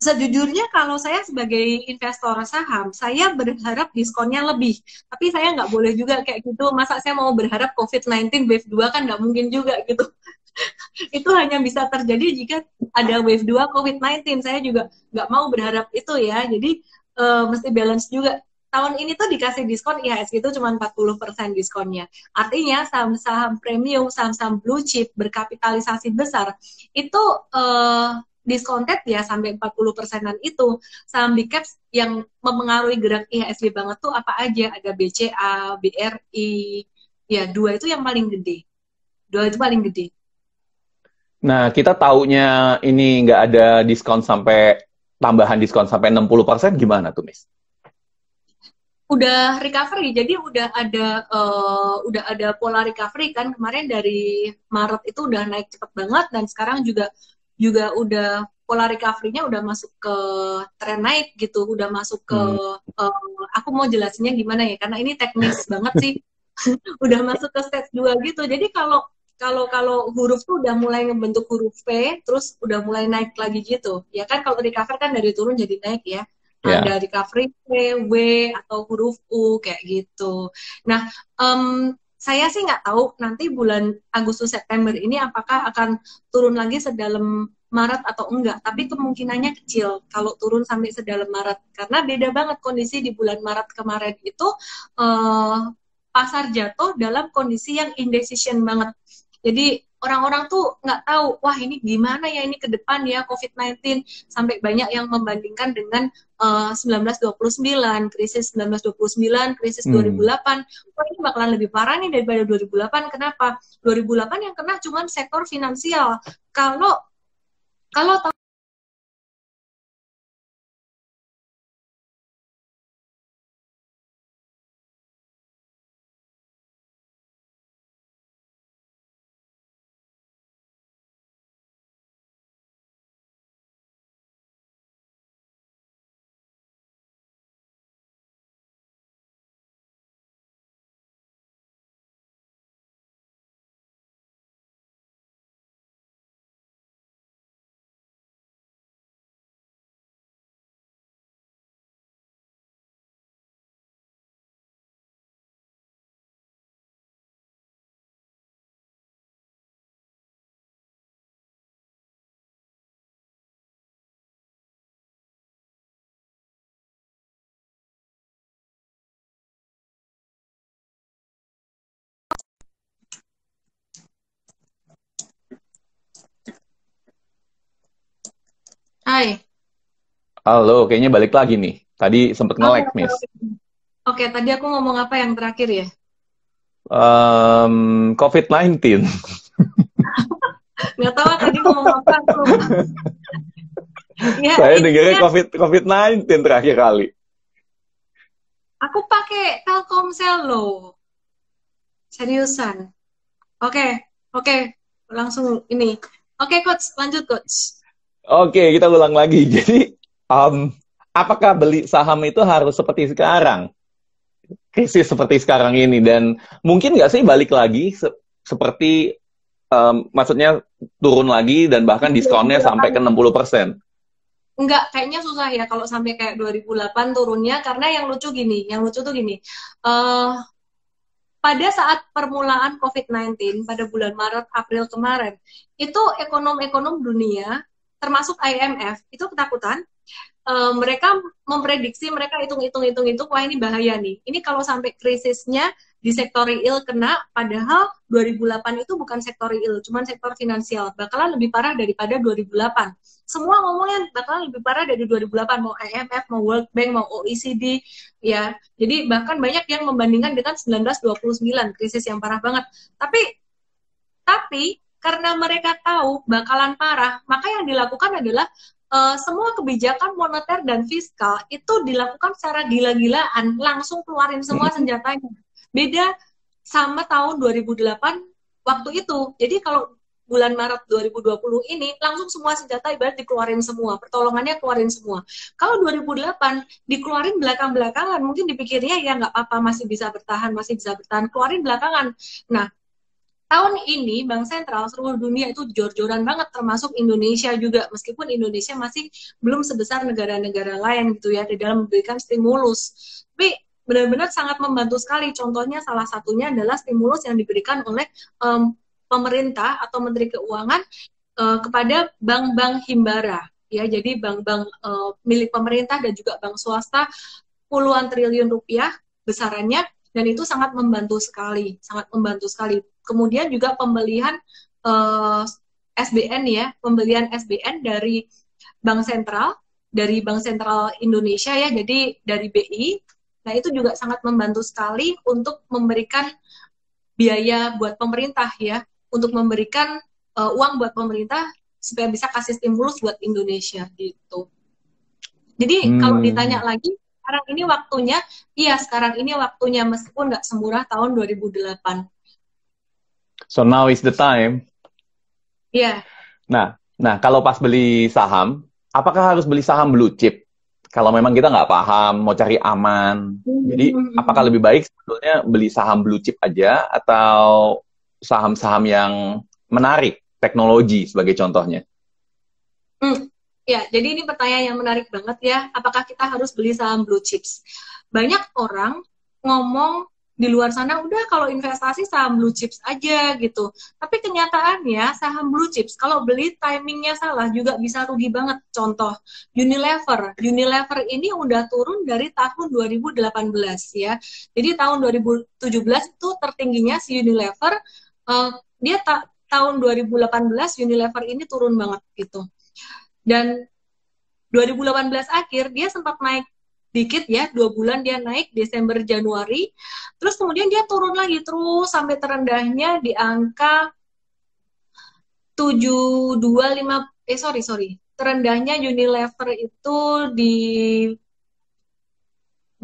Sejujurnya kalau saya sebagai investor saham, saya berharap diskonnya lebih. Tapi saya nggak boleh juga kayak gitu. Masa saya mau berharap COVID-19 wave 2 kan nggak mungkin juga gitu. Itu hanya bisa terjadi jika ada wave 2 COVID-19. Saya juga nggak mau berharap itu ya. Jadi mesti balance juga. Tahun ini tuh dikasih diskon IHSG itu cuma 40% diskonnya. Artinya saham-saham premium, saham-saham blue chip berkapitalisasi besar itu diskonted ya sampai 40%-an itu. Saham big caps yang mempengaruhi gerak IHSG banget tuh apa aja? Ada BCA, BRI, ya dua itu yang paling gede. Dua itu paling gede. Nah, kita taunya ini nggak ada diskon tambahan diskon sampai 60%, gimana tuh, Miss? Udah recovery, jadi udah ada pola recovery kan, kemarin dari Maret itu udah naik cepet banget dan sekarang juga udah pola recovery-nya udah masuk ke tren naik gitu, udah masuk ke aku mau jelasinnya gimana ya, karena ini teknis banget sih. Udah masuk ke stage 2 gitu. Jadi kalau huruf tuh udah mulai ngebentuk huruf P, terus udah mulai naik lagi gitu. Ya kan kalau recover kan dari turun jadi naik ya. Ada recovery P, W, atau huruf U kayak gitu. Nah, saya sih nggak tahu nanti bulan Agustus September ini apakah akan turun lagi sedalam Maret atau enggak, tapi kemungkinannya kecil kalau turun sampai sedalam Maret karena beda banget kondisi di bulan Maret kemarin itu pasar jatuh dalam kondisi yang indecision banget. Jadi orang-orang tuh nggak tahu, wah ini gimana ya ini ke depan ya COVID-19, sampai banyak yang membandingkan dengan 1929, krisis 1929, krisis 2008. Wah ini bakalan lebih parah nih daripada 2008. Kenapa? 2008 yang kena cuma sektor finansial. Kalau Hai. Halo, kayaknya balik lagi nih. Tadi sempet nge-lag, Miss. Oke, tadi aku ngomong apa yang terakhir ya? COVID-19. Nggak tahu tadi ngomong apa. Ya, Saya dengarnya intinya COVID-19 terakhir kali. aku pakai Telkomsel loh. Seriusan. Oke, oke. Langsung ini. Oke, Coach. Lanjut, Coach. Oke, kita ulang lagi. Jadi, um, apakah beli saham itu harus seperti sekarang? Krisis seperti sekarang ini. Dan mungkin nggak sih balik lagi seperti, maksudnya turun lagi dan bahkan diskonnya sampai ke 2008. 60%? Enggak, kayaknya susah ya kalau sampai kayak 2008 turunnya. Karena yang lucu gini. Yang lucu tuh gini. eh Pada saat permulaan COVID-19 pada bulan Maret April kemarin itu ekonom-ekonom dunia termasuk IMF itu ketakutan. Mereka memprediksi, mereka hitung-hitung, wah ini bahaya nih. Ini kalau sampai krisisnya di sektor real kena, padahal 2008 itu bukan sektor real, cuman sektor finansial. Bakalan lebih parah daripada 2008. Semua ngomongnya bakalan lebih parah dari 2008, mau IMF, mau World Bank, mau OECD, ya. Jadi bahkan banyak yang membandingkan dengan 1929, krisis yang parah banget. Tapi karena mereka tahu bakalan parah, maka yang dilakukan adalah semua kebijakan moneter dan fiskal itu dilakukan secara gila-gilaan, langsung keluarin semua senjatanya. Beda sama tahun 2008 waktu itu. Jadi kalau bulan Maret 2020 ini langsung semua senjata ibarat dikeluarin semua, pertolongannya keluarin semua. Kalau 2008 dikeluarin belakang-belakangan, mungkin dipikirnya ya nggak apa-apa, masih bisa bertahan, keluarin belakangan. Nah, tahun ini Bank Sentral seluruh dunia itu jor-joran banget, termasuk Indonesia juga, meskipun Indonesia masih belum sebesar negara-negara lain gitu ya di dalam memberikan stimulus. Tapi benar-benar sangat membantu sekali. Contohnya salah satunya adalah stimulus yang diberikan oleh pemerintah atau Menteri Keuangan kepada bank-bank himbara. Ya, jadi bank-bank milik pemerintah dan juga bank swasta puluhan triliun rupiah besarannya, dan itu sangat membantu sekali, sangat membantu sekali. Kemudian juga pembelian SBN ya, pembelian SBN dari Bank Sentral Indonesia ya, jadi dari BI. Nah, itu juga sangat membantu sekali untuk memberikan biaya buat pemerintah ya, untuk memberikan uang buat pemerintah supaya bisa kasih stimulus buat Indonesia gitu. Jadi kalau ditanya lagi, sekarang ini waktunya, iya sekarang ini waktunya meskipun nggak semurah tahun 2008. So now is the time. Iya. Nah, kalau pas beli saham, apakah harus beli saham blue chip? Kalau memang kita nggak paham, mau cari aman. Jadi, apakah lebih baik sebetulnya beli saham blue chip aja atau saham-saham yang menarik, teknologi sebagai contohnya? Ya, jadi ini pertanyaan yang menarik banget ya. Apakah kita harus beli saham blue chips? Banyak orang ngomong di luar sana, udah kalau investasi saham blue chips aja gitu. Tapi kenyataannya saham blue chips, kalau beli timingnya salah juga bisa rugi banget. Contoh, Unilever. Unilever ini udah turun dari tahun 2018 ya. Jadi tahun 2017 itu tertingginya si Unilever, dia tahun 2018 Unilever ini turun banget gitu. Dan 2018 akhir dia sempat naik dikit ya, 2 bulan dia naik, Desember Januari, terus kemudian dia turun lagi terus sampai terendahnya di angka 725 terendahnya Unilever itu di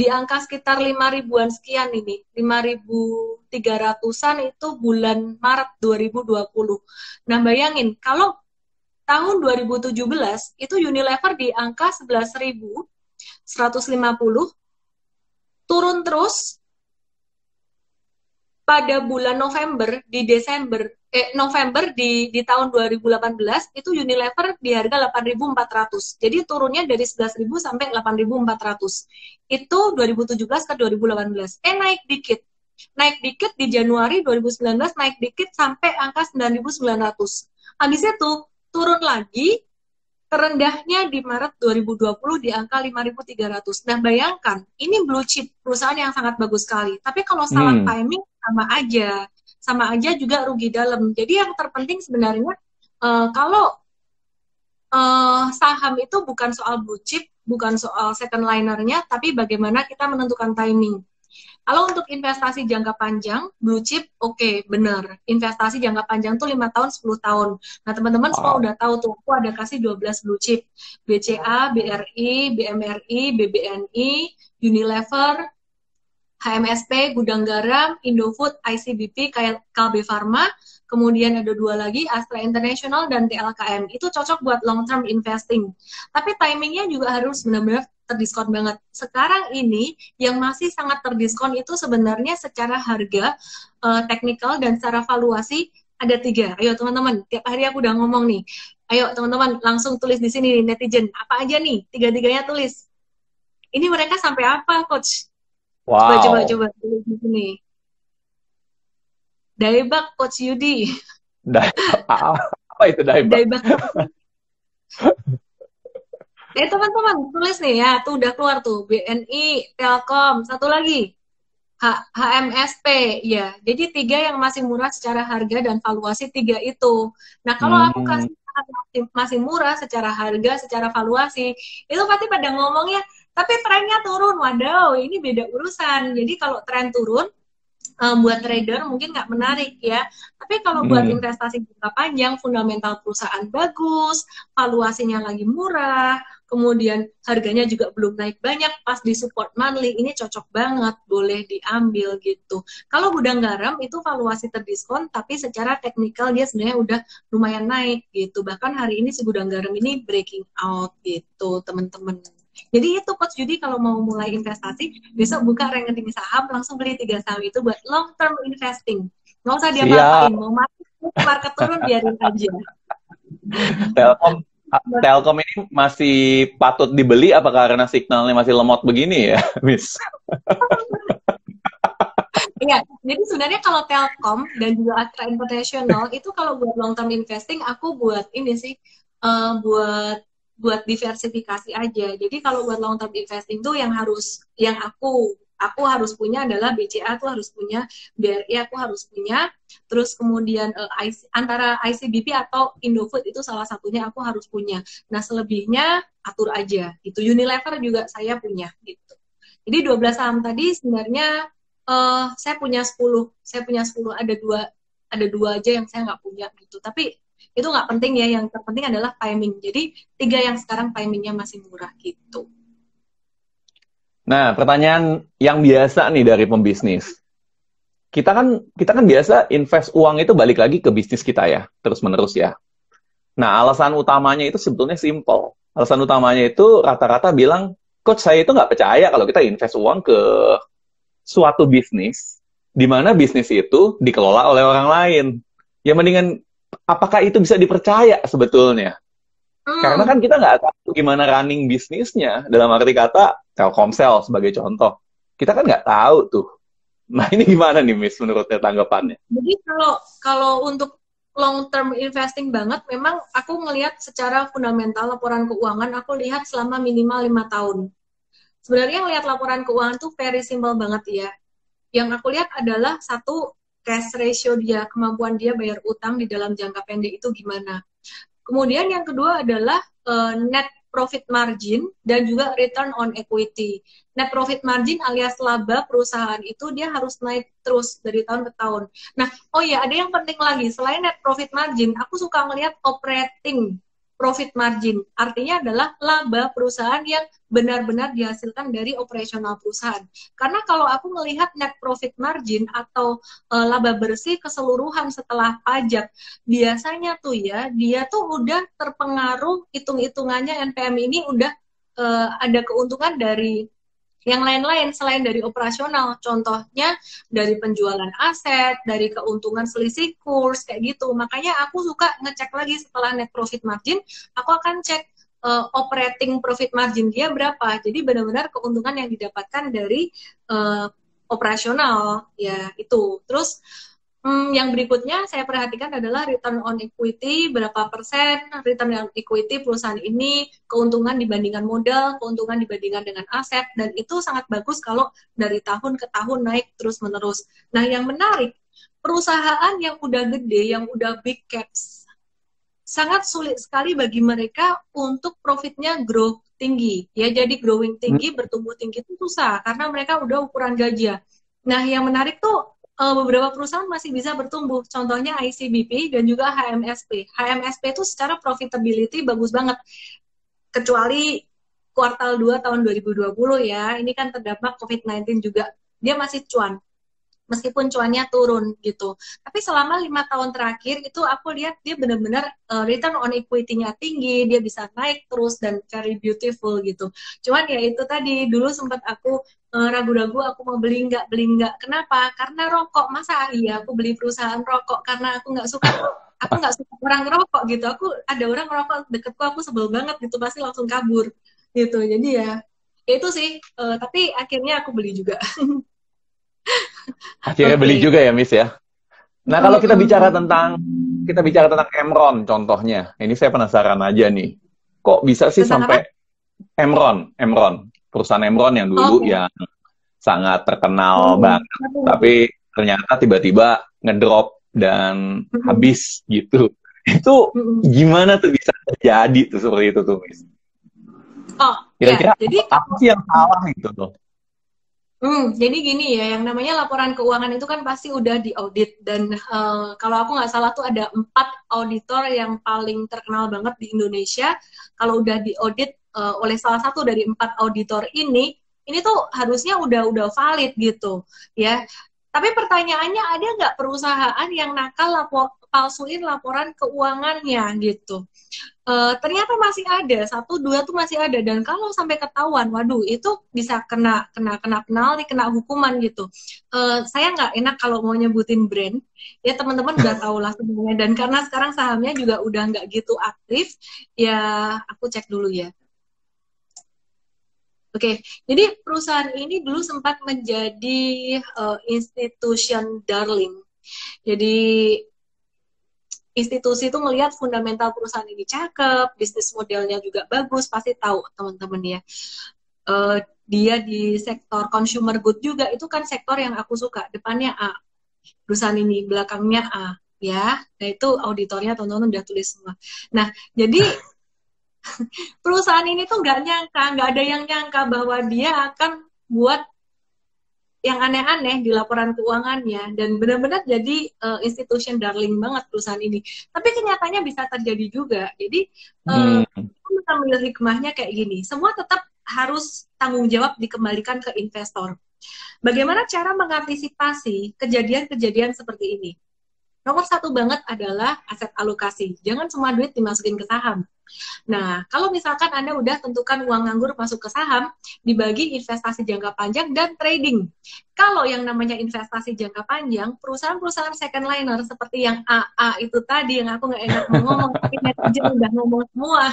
angka sekitar 5 ribuan sekian ini, 5.300-an itu bulan Maret 2020. Nah bayangin kalau tahun 2017 itu Unilever di angka 11.150, turun terus pada bulan November di tahun 2018 itu Unilever di harga 8.400. Jadi turunnya dari 11.000 sampai 8.400. Itu 2017 ke 2018. Naik dikit. Naik dikit di Januari 2019, naik dikit sampai angka 9.900. Habis itu turun lagi, terendahnya di Maret 2020 di angka 5.300. Nah, bayangkan, ini blue chip, perusahaan yang sangat bagus sekali. Tapi kalau salah timing, sama aja juga rugi dalam. Jadi yang terpenting sebenarnya, kalau saham itu bukan soal blue chip, bukan soal second linernya, tapi bagaimana kita menentukan timing. Kalau untuk investasi jangka panjang, blue chip, oke, bener. Investasi jangka panjang tuh 5 tahun, 10 tahun. Nah, teman-teman semua Wow. udah tahu tuh, aku ada kasih 12 blue chip. BCA, BRI, BMRI, BBNI, Unilever, HMSP, Gudang Garam, Indofood, ICBP, KB Pharma, kemudian ada 2 lagi, Astra International dan TLKM. Itu cocok buat long term investing. Tapi timingnya juga harus benar-benar terdiskon banget. Sekarang ini yang masih sangat terdiskon itu sebenarnya secara harga, teknikal dan secara valuasi ada 3. Ayo teman-teman, tiap hari aku udah ngomong nih. Ayo teman-teman langsung tulis di sini netizen. Apa aja nih? 3-3-nya tulis. Ini mereka sampai apa, Coach? Wow. Coba tulis di sini. Daebak, Coach Yudi. Apa itu Daibak? Daebak. Teman-teman, tulis nih ya. Tuh udah keluar tuh. BNI, Telkom. Satu lagi. HMSP. Ya, jadi 3 yang masih murah secara harga dan valuasi 3 itu. Nah, kalau aku Hmm. kasih masih murah secara harga, secara valuasi, itu pasti pada ngomongnya, tapi trennya turun. Waduh, ini beda urusan. Jadi kalau tren turun, buat trader mungkin nggak menarik ya. Tapi kalau buat Hmm. investasi jangka panjang, fundamental perusahaan bagus, valuasinya lagi murah, kemudian harganya juga belum naik banyak, pas di support monthly, ini cocok banget, boleh diambil gitu. Kalau Gudang Garam itu valuasi terdiskon, tapi secara teknikal dia sebenarnya udah lumayan naik gitu. Bahkan hari ini si Gudang Garam ini breaking out gitu, teman-teman. Jadi itu Coach Judi kalau mau mulai investasi, besok buka rekening saham, langsung beli 3 saham itu buat long term investing. Nggak usah Siap. diapa-apain, mau market turun biarin aja. Telkom Telkom ini masih patut dibeli apa karena signalnya masih lemot begini ya, Miss? Iya, jadi sebenarnya kalau Telkom dan juga Astra International itu kalau buat long term investing aku buat ini sih, buat diversifikasi aja. Jadi kalau buat long term investing tuh yang aku harus punya adalah BCA tuh harus punya, BRI aku harus punya, terus kemudian antara ICBP atau Indofood itu salah satunya aku harus punya. Nah, selebihnya atur aja gitu. Unilever juga saya punya gitu. Jadi 12 saham tadi sebenarnya saya punya 10, ada dua aja yang saya nggak punya gitu. Tapi itu nggak penting ya, yang terpenting adalah timing. Jadi 3 yang sekarang timingnya masih murah gitu. Nah, pertanyaan yang biasa nih dari pembisnis. Kita kan biasa invest uang itu balik lagi ke bisnis kita ya, terus-menerus ya. Nah, alasan utamanya itu sebetulnya simple. Alasan utamanya itu rata-rata bilang, Coach, saya itu nggak percaya kalau kita invest uang ke suatu bisnis, di mana bisnis itu dikelola oleh orang lain. Ya mendingan, apakah itu bisa dipercaya sebetulnya? Karena Hmm. kan kita nggak tahu gimana running bisnisnya. Dalam arti kata, Telkomsel sebagai contoh. Kita kan nggak tahu tuh. Nah, ini gimana nih, Miss, menurutnya tanggapannya? Jadi kalau kalau untuk long term investing banget, memang aku ngelihat secara fundamental laporan keuangan, aku lihat selama minimal 5 tahun. Sebenarnya ngelihat laporan keuangan tuh very simple banget ya. Yang aku lihat adalah satu, cash ratio dia, kemampuan dia bayar utang di dalam jangka pendek itu gimana. Kemudian yang kedua adalah net profit margin dan juga return on equity. Net profit margin alias laba perusahaan itu dia harus naik terus dari tahun ke tahun. Nah, oh ya, ada yang penting lagi. Selain net profit margin, aku suka melihat operating profit margin. Artinya adalah laba perusahaan yang benar-benar dihasilkan dari operasional perusahaan. Karena kalau aku melihat net profit margin atau laba bersih keseluruhan setelah pajak, biasanya tuh ya, dia tuh udah terpengaruh hitung-hitungannya NPM ini udah ada keuntungan dari yang lain-lain selain dari operasional. Contohnya dari penjualan aset, dari keuntungan selisih kurs, kayak gitu. Makanya aku suka ngecek lagi setelah net profit margin, aku akan cek operating profit margin dia berapa. Jadi benar-benar keuntungan yang didapatkan dari operasional, ya itu. Terus yang berikutnya saya perhatikan adalah return on equity, berapa persen return on equity perusahaan ini, keuntungan dibandingkan modal, keuntungan dibandingkan dengan aset, dan itu sangat bagus kalau dari tahun ke tahun naik terus-menerus. Nah, yang menarik, perusahaan yang udah gede, yang udah big caps, sangat sulit sekali bagi mereka untuk profitnya grow tinggi. Ya, jadi growing tinggi, bertumbuh tinggi itu susah, karena mereka udah ukuran gajah. Nah, yang menarik tuh beberapa perusahaan masih bisa bertumbuh. Contohnya ICBP dan juga HMSP. HMSP itu secara profitability bagus banget. Kecuali kuartal 2 tahun 2020 ya. Ini kan terdampak COVID-19 juga. Dia masih cuan meskipun cuannya turun gitu. Tapi selama 5 tahun terakhir itu aku lihat dia benar-benar return on equity-nya tinggi, dia bisa naik terus dan very beautiful gitu. Cuman ya itu tadi dulu sempat aku ragu-ragu aku mau beli nggak. Kenapa? Karena rokok. Masa iya aku beli perusahaan rokok karena aku nggak suka orang ngerokok gitu. Aku ada orang ngerokok deketku aku sebel banget gitu pasti langsung kabur gitu. Jadi ya itu sih. Tapi akhirnya aku beli juga. Akhirnya beli Oke. juga ya, Miss ya. Nah, kalau kita bicara tentang Emron contohnya. Ini saya penasaran aja nih. Kok bisa sih Tentang apa? sampai Emron, perusahaan Emron yang dulu Oke. yang sangat terkenal banget, Betul. tapi ternyata tiba-tiba ngedrop dan Mm-mm. habis gitu. Itu Mm-mm. gimana tuh bisa terjadi tuh seperti itu tuh, Miss? Oh ya, Kira-kira jadi apa kalau sih yang salah gitu tuh? jadi gini ya, yang namanya laporan keuangan itu kan pasti udah diaudit dan kalau aku nggak salah tuh ada 4 auditor yang paling terkenal banget di Indonesia. Kalau udah diaudit oleh salah satu dari 4 auditor ini tuh harusnya udah valid gitu, ya. Tapi pertanyaannya ada nggak perusahaan yang nakal palsuin laporan keuangannya gitu? Ternyata masih ada 1 2 tuh masih ada dan kalau sampai ketahuan, waduh itu bisa kena kena kena penalti, kena hukuman gitu. Saya nggak enak kalau mau nyebutin brand, ya teman-teman udah tahu lah sebenarnya. Dan karena sekarang sahamnya juga udah nggak gitu aktif, ya aku cek dulu ya. Oke, jadi perusahaan ini dulu sempat menjadi institution darling. Jadi institusi itu melihat fundamental perusahaan ini cakep, bisnis modelnya juga bagus, pasti tahu teman-teman ya. Dia di sektor consumer good juga, itu kan sektor yang aku suka. Depannya A, perusahaan ini belakangnya A, ya. Nah itu auditornya teman-teman udah tulis semua. Nah jadi perusahaan ini tuh nggak ada yang nyangka bahwa dia akan buat yang aneh-aneh di laporan keuangannya dan benar-benar jadi institution darling banget perusahaan ini. Tapi kenyataannya bisa terjadi juga. Jadi uh, Hmm. kita ambil hikmahnya kayak gini. Semua tetap harus tanggung jawab dikembalikan ke investor. Bagaimana cara mengantisipasi kejadian-kejadian seperti ini? Nomor satu banget adalah aset alokasi. Jangan semua duit dimasukin ke saham. Nah, kalau misalkan Anda udah tentukan uang nganggur masuk ke saham, dibagi investasi jangka panjang dan trading. Kalau yang namanya investasi jangka panjang, perusahaan-perusahaan second liner seperti yang AA itu tadi, yang aku nggak enak mau ngomong, tapi netizen udah ngomong semua.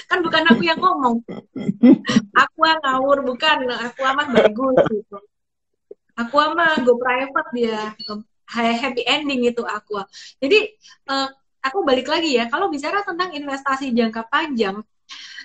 Kan bukan aku yang ngomong. Aku ngawur, bukan. Aku amat bagus gitu. Aku mah go private dia. Happy ending itu aku. Jadi, uh, aku balik lagi ya, kalau bicara tentang investasi jangka panjang,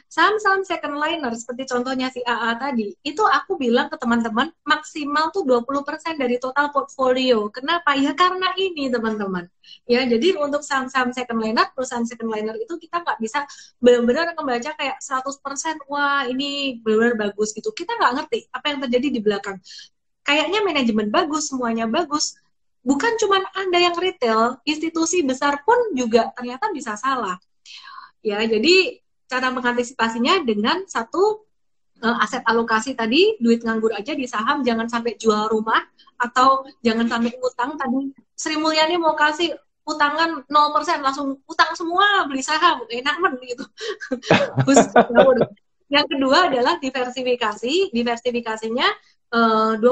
saham-saham second liner seperti contohnya si AA tadi, itu aku bilang ke teman-teman maksimal tuh 20% dari total portfolio. Kenapa? Ya karena ini teman-teman. Ya, jadi untuk saham-saham second liner, perusahaan second liner itu kita nggak bisa benar-benar membaca kayak 100%, wah ini benar-benar bagus gitu. Kita nggak ngerti apa yang terjadi di belakang. Kayaknya manajemen bagus, semuanya bagus. Bukan cuma Anda yang retail, institusi besar pun juga ternyata bisa salah. Ya, jadi cara mengantisipasinya dengan satu aset alokasi tadi, duit nganggur aja di saham, jangan sampai jual rumah atau jangan sampai utang. Tadi Sri Mulyani mau kasih utangan 0%, langsung utang semua beli saham, enak banget gitu. Yang kedua adalah diversifikasi. Diversifikasinya 20%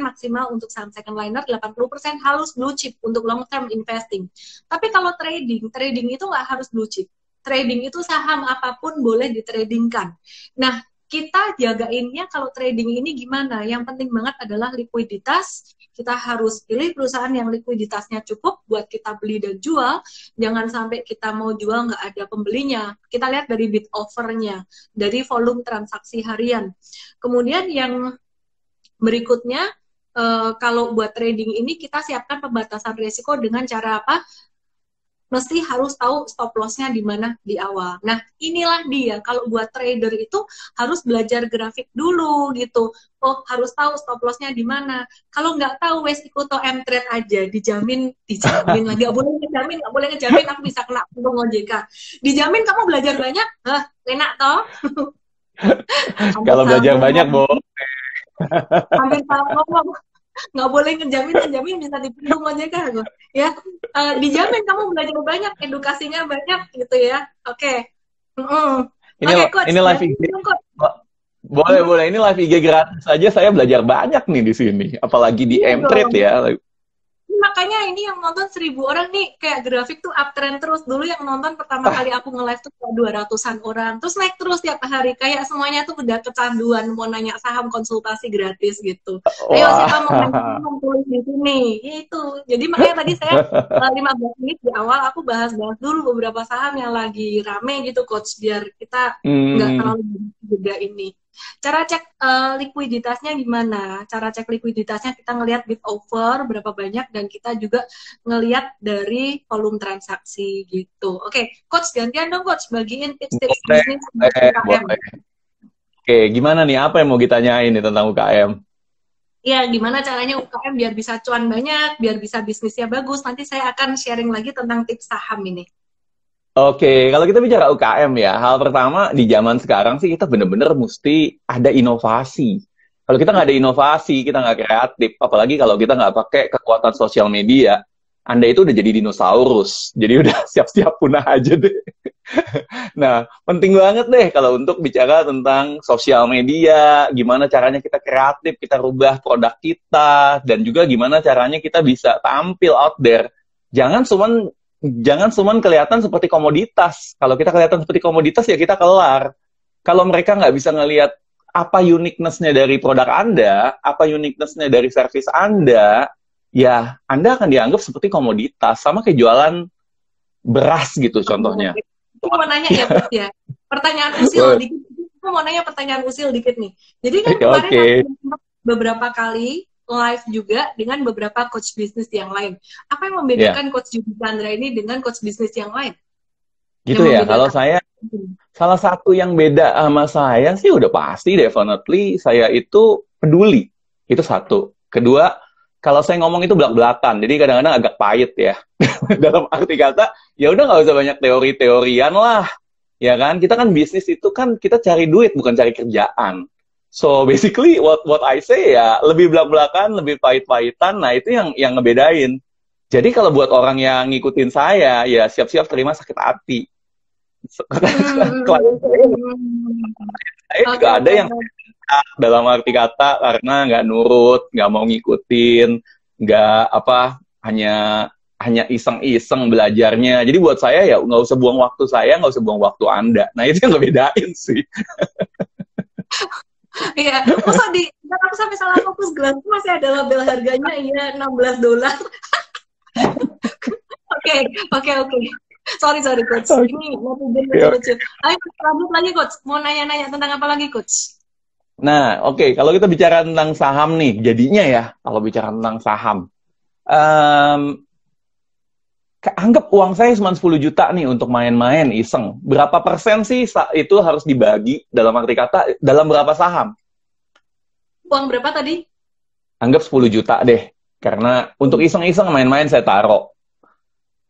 maksimal untuk saham second liner, 80% harus blue chip untuk long term investing. Tapi kalau trading itu nggak harus blue chip. Trading itu saham apapun boleh ditradingkan. Nah, kita jagainnya kalau trading ini gimana? Yang penting banget adalah likuiditas. Kita harus pilih perusahaan yang likuiditasnya cukup buat kita beli dan jual. Jangan sampai kita mau jual nggak ada pembelinya. Kita lihat dari bid offer-nya, dari volume transaksi harian. Kemudian yang berikutnya, kalau buat trading ini kita siapkan pembatasan risiko dengan cara apa? mesti harus tahu stop loss-nya di mana di awal. Nah, inilah dia kalau buat trader itu harus belajar grafik dulu gitu. Oh, harus tahu stop loss-nya di mana. Kalau nggak tahu, wes ikut M-Trade aja, dijamin lagi. Nggak boleh ngejamin aku bisa kena untung OJK. Dijamin kamu belajar banyak, enak toh? Kalau belajar banyak, Bo. Hampir salah ngomong. Nggak boleh ngejamin bisa dipintung OJK aku. Ya, dijamin kamu belajar banyak, edukasinya banyak gitu ya. Oke. Oke, coach. Ini live IG. Boleh. Ini live IG gratis aja, saya belajar banyak nih di sini. Apalagi di M-Trade ya. Makanya ini yang nonton 1.000 orang nih, kayak grafik tuh uptrend terus. Dulu yang nonton pertama kali aku nge-live tuh 200-an orang. Terus naik terus tiap hari. Kayak semuanya tuh udah kecanduan mau nanya saham, konsultasi gratis gitu. Ayo siapa mau tulis di sini. Itu. Jadi makanya tadi saya 15 menit di awal aku bahas dulu beberapa saham yang lagi rame gitu, coach, biar kita nggak terlalu juga ini. Cara cek likuiditasnya gimana? Cara cek likuiditasnya kita ngelihat bid over berapa banyak, dan kita juga ngelihat dari volume transaksi gitu. Oke, coach, gantian dong coach, bagiin tips-tips bisnis UKM. Oke, gimana nih? Apa yang mau ditanyain nih tentang UKM? Ya, gimana caranya UKM biar bisa cuan banyak, biar bisa bisnisnya bagus. Nanti saya akan sharing lagi tentang tips saham ini. Oke, kalau kita bicara UKM ya, hal pertama di zaman sekarang sih kita bener-bener mesti ada inovasi. Kalau kita nggak ada inovasi, kita nggak kreatif, apalagi kalau kita nggak pakai kekuatan sosial media, Anda itu udah jadi dinosaurus, jadi udah siap-siap punah aja deh. Nah, penting banget deh kalau untuk bicara tentang sosial media, gimana caranya kita kreatif, kita rubah produk kita, dan juga gimana caranya kita bisa tampil out there. Jangan cuman kelihatan seperti komoditas. Kalau kita kelihatan seperti komoditas, ya kita kelar. Kalau mereka nggak bisa ngelihat apa uniqueness-nya dari produk Anda, apa uniqueness-nya dari service Anda, ya Anda akan dianggap seperti komoditas. Sama kayak jualan beras gitu contohnya. Aku mau nanya ya, Bos, ya. Pertanyaan usil dikit. Aku mau nanya pertanyaan usil dikit nih. Jadi kan kemarin beberapa kali live juga dengan beberapa coach bisnis yang lain. Apa yang membedakan Coach Judi Chandra ini dengan coach bisnis yang lain? Gitu ya, kalau saya, salah satu yang beda sama saya sih udah pasti, definitely, saya itu peduli. Itu satu. Kedua, kalau saya ngomong itu belak-belakan, jadi kadang-kadang agak pahit ya. Dalam arti kata, ya udah nggak usah banyak teori-teorian lah. Ya kan, kita kan bisnis itu kan kita cari duit, bukan cari kerjaan. So basically what I say ya lebih belak-belakan, lebih pahit-pahitan. Nah itu yang ngebedain. Jadi kalau buat orang yang ngikutin saya, ya siap-siap terima sakit hati. Saya juga ada yang dalam arti kata karena nggak nurut, nggak mau ngikutin, nggak apa, hanya iseng-iseng belajarnya. Jadi buat saya ya nggak usah buang waktu saya, nggak usah buang waktu Anda. Nah itu yang ngebedain sih. Iya, masa aku sampai salah fokus, gelas masih ada label harganya, iya $16. Oke. Sorry coach. Ini mau lucu. Ayo lanjut lagi coach. Mau nanya-nanya tentang apa lagi coach? Nah, oke. Kalau kita bicara tentang saham nih, jadinya ya kalau bicara tentang saham, anggap uang saya cuma 10 juta nih untuk main-main iseng. Berapa persen sih itu harus dibagi dalam arti kata dalam berapa saham? Uang berapa tadi? Anggap 10 juta deh. Karena untuk iseng-iseng main-main saya taruh.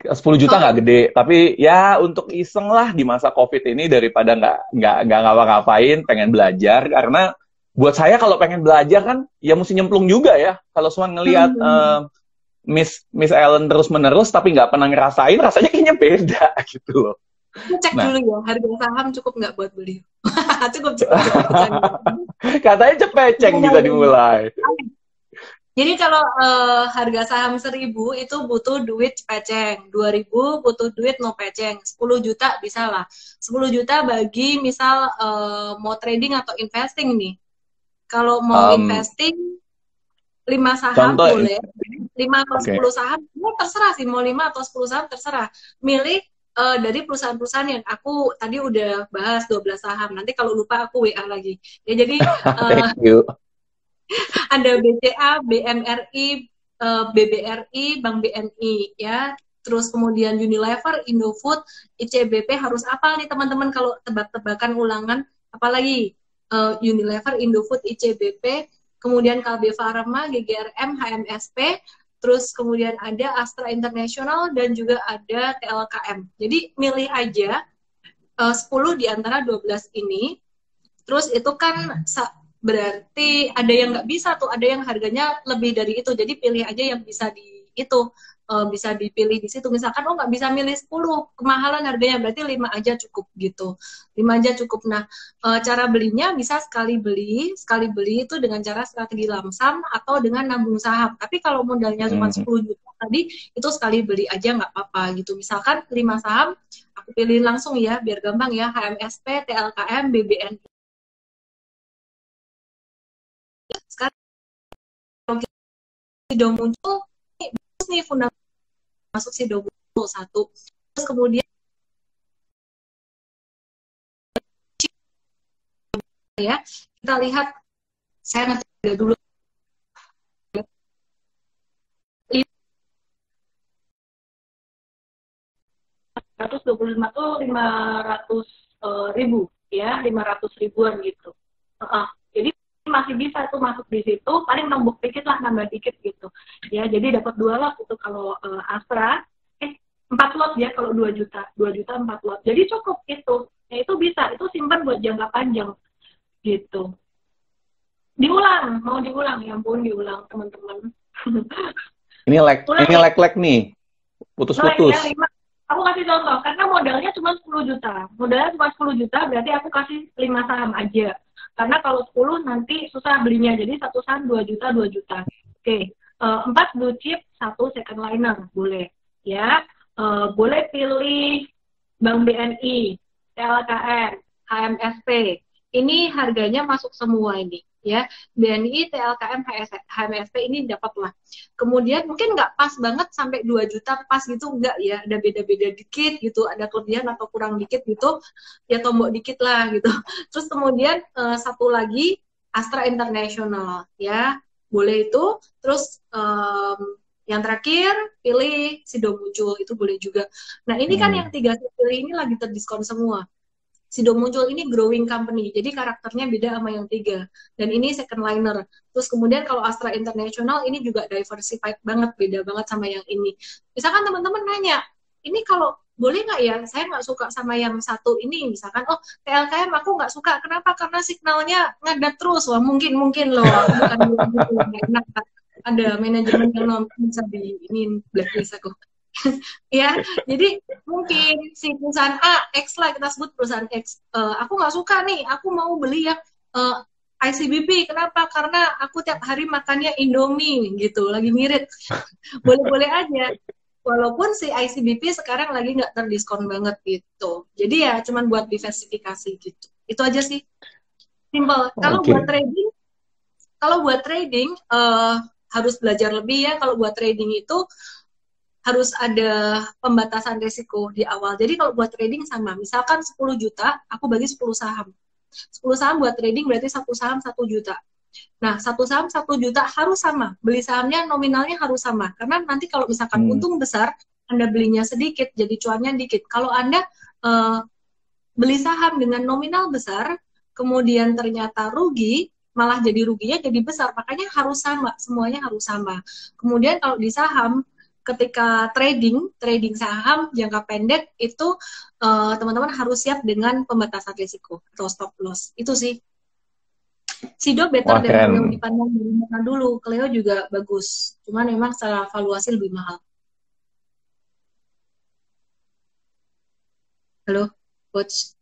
10 juta nggak gede, tapi ya untuk iseng lah di masa COVID ini daripada nggak ngapa-ngapain, pengen belajar. Karena buat saya kalau pengen belajar kan ya mesti nyemplung juga ya. Kalau cuma ngelihat Miss Ellen terus-menerus tapi nggak pernah ngerasain, rasanya kayaknya beda gitu loh. Cek dulu ya, harga saham cukup nggak buat beli? cukup. Katanya cepeceng bisa dimulai. Jadi kalau harga saham 1.000 itu butuh duit cepeceng, 2.000 butuh duit no peceng, 10 juta bisa lah. 10 juta bagi misal mau trading atau investing nih. Kalau mau investing 5 saham boleh, 5 atau 10 saham, terserah sih, mau 5 atau 10 saham terserah. Milih dari perusahaan-perusahaan yang aku tadi udah bahas 12 saham. Nanti kalau lupa aku WA lagi. Ya jadi ada BCA, BMRI, BBRI, Bank BNI ya. terus kemudian Unilever, Indofood, ICBP harus apa nih teman-teman kalau tebak-tebakan ulangan, apalagi Unilever, Indofood, ICBP, kemudian Kalbe Farma, GGRM, HMSP, terus kemudian ada Astra International dan juga ada TLKM. Jadi milih aja 10 di antara 12 ini. Terus itu kan berarti ada yang nggak bisa tuh, ada yang harganya lebih dari itu. Jadi pilih aja yang bisa bisa dipilih di situ. Misalkan nggak bisa milih 10, kemahalan harganya, berarti 5 aja cukup gitu. 5 aja cukup. Nah, cara belinya bisa sekali beli itu dengan cara strategi lamsam atau dengan nabung saham. Tapi kalau modalnya cuma 10 juta tadi, itu sekali beli aja nggak apa-apa gitu. Misalkan 5 saham, aku pilih langsung ya, biar gampang ya, HMSP, TLKM, BBNI. Sekarang kalau sudah muncul, nih fundamental masuk Sido muncul 1. Terus kemudian ya, kita lihat, saya nanti dulu 125 tuh 500.000 ya, 500 ribuan gitu. Jadi masih bisa tuh masuk di situ, paling nambah dikit lah, nambah dikit gitu ya. Jadi dapat 2 lot itu kalau Astra, 4 lot ya kalau 2 juta 4 lot, jadi cukup itu ya. Itu bisa, itu simpan buat jangka panjang gitu. Mau diulang ya ampun, diulang teman-teman. Ini lag nih, putus-putus. Aku kasih contoh, karena modalnya cuma 10 juta. Modalnya cuma 10 juta, berarti aku kasih 5 saham aja. Karena kalau 10 nanti susah belinya, jadi 1 saham 2 juta, 2 juta. Oke, 4 blue chip, 1 second liner, boleh. Ya, boleh pilih Bank BNI, TLKM, HMSP. Ini harganya masuk semua ini. Ya, BNI, TLKM, HMSP ini dapatlah. Kemudian mungkin nggak pas banget sampai 2 juta pas gitu, nggak ya, ada beda-beda dikit gitu, ada kelebihan atau kurang dikit gitu, ya tombok dikit lah gitu. Terus kemudian satu lagi Astra International ya, boleh itu. Terus yang terakhir pilih Sido muncul, itu boleh juga. Nah ini kan yang 3 pilih ini lagi terdiskon semua. Sido muncul ini growing company, jadi karakternya beda sama yang 3. Dan ini second liner. Terus kemudian kalau Astra International ini juga diversified banget, beda banget sama yang ini. Misalkan teman-teman nanya, ini kalau boleh nggak ya, saya nggak suka sama yang satu ini, misalkan, TLKM aku nggak suka, kenapa? Karena signalnya ngadat terus. Wah mungkin loh, bukan gitu, enak. Ada manajemen yang nonton bisa di ini blacklist aku. Ya, jadi mungkin si perusahaan A, X lah kita sebut perusahaan X, aku nggak suka nih, aku mau beli yang ICBP, kenapa? Karena aku tiap hari makannya Indomie gitu, lagi ngirit. Boleh-boleh aja, walaupun si ICBP sekarang lagi nggak terdiskon banget gitu. Jadi ya cuman buat diversifikasi gitu. Itu aja sih, simple. Kalau buat trading harus belajar lebih ya. Kalau buat trading itu harus ada pembatasan risiko di awal. Jadi kalau buat trading sama, misalkan 10 juta, aku bagi 10 saham. 10 saham buat trading berarti 1 saham 1 juta. Nah, 1 saham 1 juta harus sama. Beli sahamnya nominalnya harus sama. Karena nanti kalau misalkan untung besar, Anda belinya sedikit, jadi cuannya dikit. Kalau Anda beli saham dengan nominal besar, kemudian ternyata rugi, malah jadi ruginya jadi besar. Makanya harus sama, semuanya harus sama. Kemudian kalau di saham, ketika trading saham jangka pendek itu teman-teman harus siap dengan pembatasan risiko atau stop loss. Itu sih. Sido better dari Cleo dipandang dari mana dulu. Cleo juga bagus. Cuman memang secara valuasi lebih mahal. Halo, coach.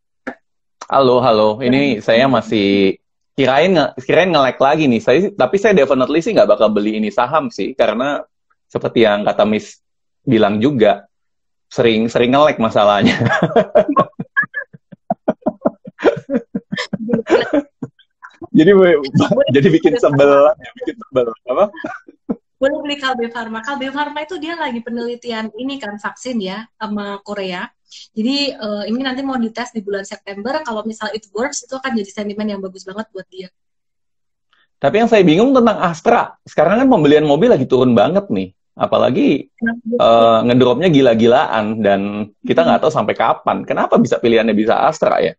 Halo. Ini saya masih kirain nge-lag lagi nih. Tapi saya definitely sih nggak bakal beli ini saham sih, karena seperti yang kata Miss bilang juga, sering nge-lag masalahnya. jadi bikin sebel. Apa? Boleh beli Kalbe Farma. Kalbe Farma itu dia lagi penelitian ini kan, vaksin ya, sama Korea. Jadi ini nanti mau dites di bulan September. Kalau misal it works, itu akan jadi sentimen yang bagus banget buat dia. Tapi yang saya bingung tentang Astra. Sekarang kan pembelian mobil lagi turun banget nih. Apalagi Nah, gitu. ngedropnya gila-gilaan dan kita Hmm. nggak tahu sampai kapan. Kenapa bisa pilihannya bisa Astra ya?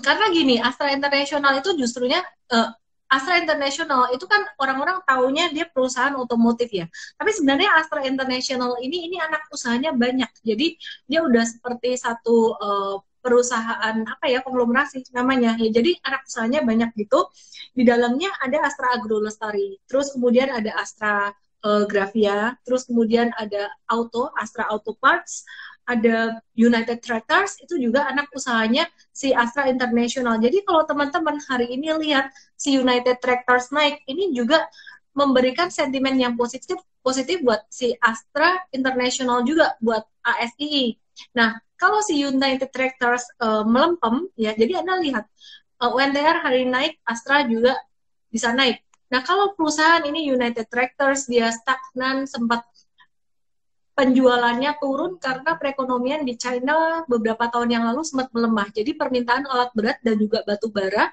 Karena gini, Astra International itu justrunya eh, Astra International itu kan orang-orang taunya dia perusahaan otomotif ya. Tapi sebenarnya Astra International ini anak usahanya banyak. Jadi dia udah seperti satu perusahaan apa ya, konglomerasi namanya. Ya, jadi anak usahanya banyak gitu. Di dalamnya ada Astra Agro Lestari, terus kemudian ada Astra Gravia, terus kemudian ada Astra Auto Parts, ada United Tractors, itu juga anak usahanya si Astra International. Jadi kalau teman-teman hari ini lihat si United Tractors naik, ini juga memberikan sentimen yang positif positif buat si Astra International juga buat ASII. Nah, kalau si United Tractors melempem ya, jadi Anda lihat UNTR hari naik, Astra juga bisa naik. Nah, kalau perusahaan ini United Tractors dia stagnan, sempat penjualannya turun karena perekonomian di China beberapa tahun yang lalu sempat melemah. Jadi permintaan alat berat dan juga batu bara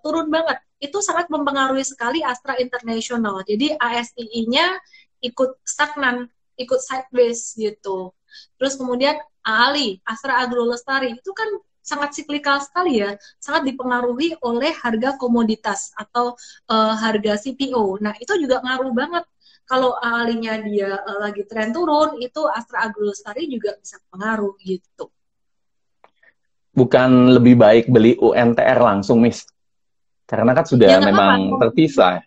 turun banget. Itu sangat mempengaruhi sekali Astra International. Jadi ASII-nya ikut stagnan, ikut sideways gitu. Terus kemudian ALI, Astra Agro Lestari, itu kan sangat siklikal sekali ya, sangat dipengaruhi oleh harga komoditas atau harga CPO. Nah, itu juga ngaruh banget kalau alinya dia lagi tren turun, itu Astra Agro Lestari juga bisa pengaruh gitu. Bukan lebih baik beli UNTR langsung, Miss? Karena kan Ya sudah nggak apa-apa. memang terpisah.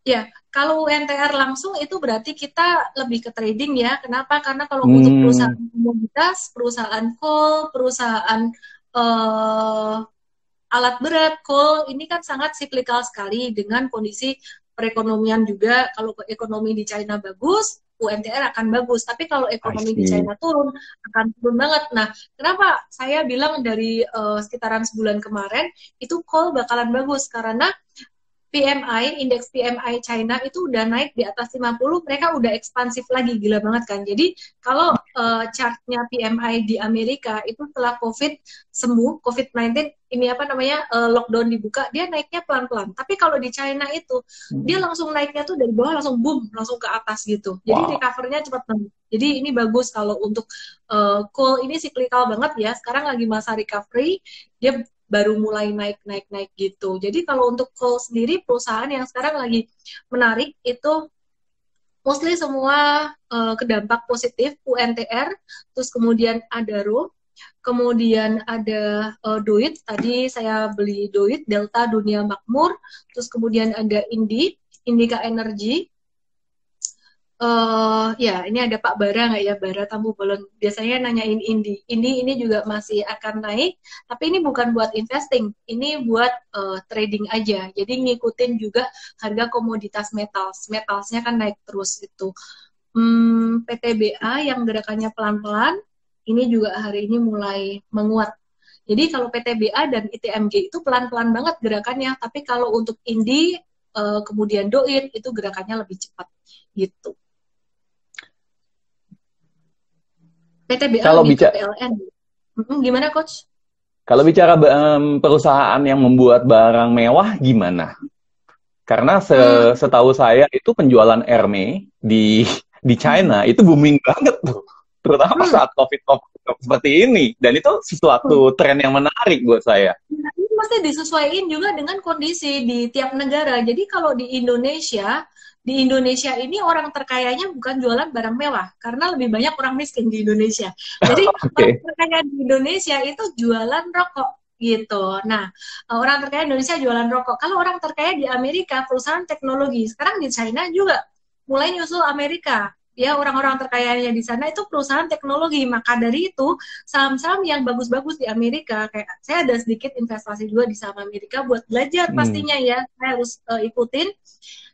Ya, kalau UNTR langsung itu berarti kita lebih ke trading ya. Kenapa? Karena kalau untuk perusahaan Hmm, komoditas, perusahaan coal, perusahaan eh, alat berat, coal, ini kan sangat siklikal sekali dengan kondisi perekonomian juga. Kalau ekonomi di China bagus, UNTR akan bagus. Tapi kalau I ekonomi di see. China turun, akan turun banget. Nah, kenapa saya bilang dari sekitaran sebulan kemarin, itu coal bakalan bagus. Karena PMI, indeks PMI China itu udah naik di atas 50, mereka udah ekspansif lagi, gila banget kan. Jadi kalau chartnya PMI di Amerika itu setelah COVID sembuh, COVID-19 ini apa namanya lockdown dibuka, dia naiknya pelan-pelan. Tapi kalau di China itu dia Hmm. langsung naiknya tuh dari bawah langsung boom, langsung ke atas gitu. Jadi Wow. recovernya cepat banget. Jadi ini bagus kalau untuk coal ini cyclical banget ya. Sekarang lagi masa recovery, dia baru mulai naik gitu. Jadi kalau untuk coal sendiri perusahaan yang sekarang lagi menarik itu mostly semua kedampak positif UNTR, terus kemudian Adaro, kemudian ada Doit, tadi saya beli Doit, Delta Dunia Makmur, terus kemudian ada Indika Energy, ya, ini ada Pak Bara nggak ya? Bara Tambu Bolon. Biasanya nanyain ini juga masih akan naik, tapi ini bukan buat investing, ini buat trading aja. Jadi ngikutin juga harga komoditas metalsnya kan naik terus itu. PTBA yang gerakannya pelan-pelan, ini juga hari ini mulai menguat. Jadi kalau PTBA dan ITMG itu pelan-pelan banget gerakannya, tapi kalau untuk kemudian Doit itu gerakannya lebih cepat gitu. PTBA Kalau lebih ke bicara PLN. Gimana coach? kalau bicara perusahaan yang membuat barang mewah gimana? Karena Hmm, setahu saya itu penjualan Hermes di China itu booming banget tuh. Terutama pas hmm, saat COVID seperti ini. Dan itu hmm. sesuatu tren yang menarik buat saya. Nah, ini mesti disesuaikan juga dengan kondisi di tiap negara. Jadi kalau di Indonesia ini orang terkayanya bukan jualan barang mewah, karena lebih banyak orang miskin di Indonesia. Jadi orang Oke. terkaya di Indonesia itu jualan rokok gitu. Nah, orang terkaya di Indonesia jualan rokok. Kalau orang terkaya di Amerika, perusahaan teknologi. Sekarang di China juga mulai nyusul Amerika. Ya, orang-orang terkayanya di sana itu perusahaan teknologi. Maka dari itu, saham-saham yang bagus-bagus di Amerika, kayak saya ada sedikit investasi juga di saham Amerika buat belajar Hmm. pastinya ya, saya harus ikutin.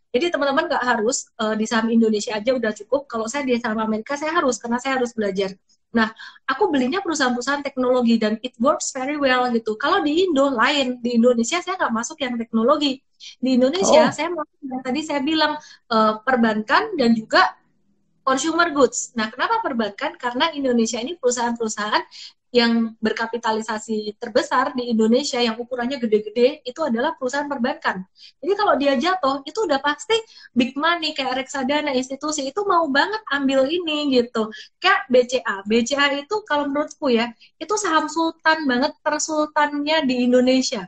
Jadi teman-teman nggak harus di saham Indonesia aja udah cukup. Kalau saya di saham Amerika saya harus karena saya harus belajar. Nah, aku belinya perusahaan-perusahaan teknologi dan it works very well gitu. Kalau di Indo lain, di Indonesia saya nggak masuk yang teknologi. Di Indonesia Oh, saya masuk yang tadi saya bilang perbankan dan juga consumer goods. Nah, kenapa perbankan? Karena Indonesia ini perusahaan-perusahaan yang berkapitalisasi terbesar di Indonesia yang ukurannya gede-gede itu adalah perusahaan perbankan. Jadi kalau dia jatuh itu udah pasti big money kayak reksadana institusi itu mau banget ambil ini gitu. Kayak BCA. BCA itu kalau menurutku ya, itu saham sultan banget, tersultannya di Indonesia.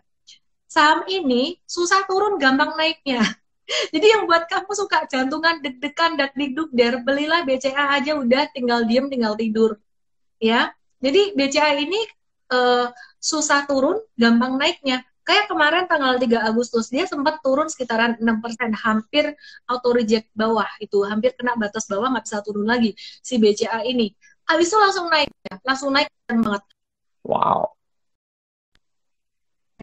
Saham ini susah turun, gampang naiknya. Jadi yang buat kamu suka jantungan deg-degan dak dikduk der, belilah BCA aja udah tinggal diem tinggal tidur ya. Jadi BCA ini susah turun, gampang naiknya. Kayak kemarin tanggal 3 Agustus dia sempat turun sekitaran 6%, hampir auto reject bawah itu, hampir kena batas bawah nggak bisa turun lagi si BCA ini. Habis itu langsung naik banget. Wow.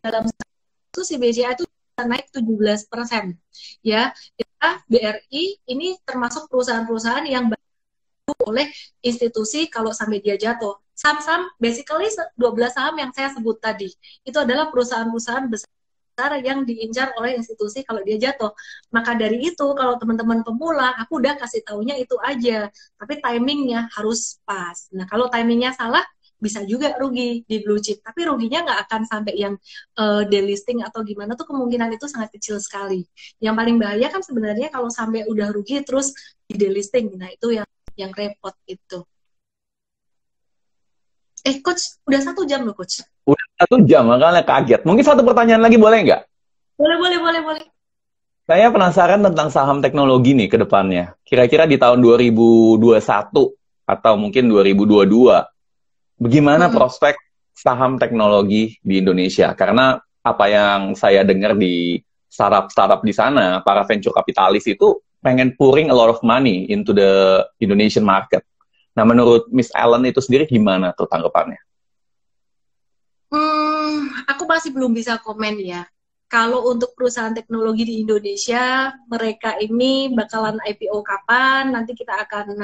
Dalam itu si BCA itu naik 17%. Ya, kita BRI ini termasuk perusahaan-perusahaan yang oleh institusi kalau sampai dia jatuh. Saham-saham, basically 12 saham yang saya sebut tadi, itu adalah perusahaan-perusahaan besar yang diincar oleh institusi kalau dia jatuh. Maka dari itu, kalau teman-teman pemula, aku udah kasih taunya itu aja. Tapi timingnya harus pas. Nah, kalau timingnya salah, bisa juga rugi di blue chip. Tapi ruginya nggak akan sampai yang delisting atau gimana tuh kemungkinan itu sangat kecil sekali. Yang paling bahaya kan sebenarnya kalau sampai udah rugi terus di delisting. Nah, itu yang repot itu. Coach, udah 1 jam loh, Coach. Udah 1 jam, makanya kaget. Mungkin satu pertanyaan lagi boleh nggak? Boleh. Saya penasaran tentang saham teknologi nih ke depannya. Kira-kira di tahun 2021 atau mungkin 2022, bagaimana prospek saham teknologi di Indonesia? Karena apa yang saya dengar di startup-startup di sana, para venture kapitalis itu pengen pouring a lot of money into the Indonesian market. Nah, menurut Miss Ellen itu sendiri gimana tuh tanggapannya? Aku masih belum bisa komen ya. Kalau untuk perusahaan teknologi di Indonesia, mereka ini bakalan IPO kapan, nanti kita akan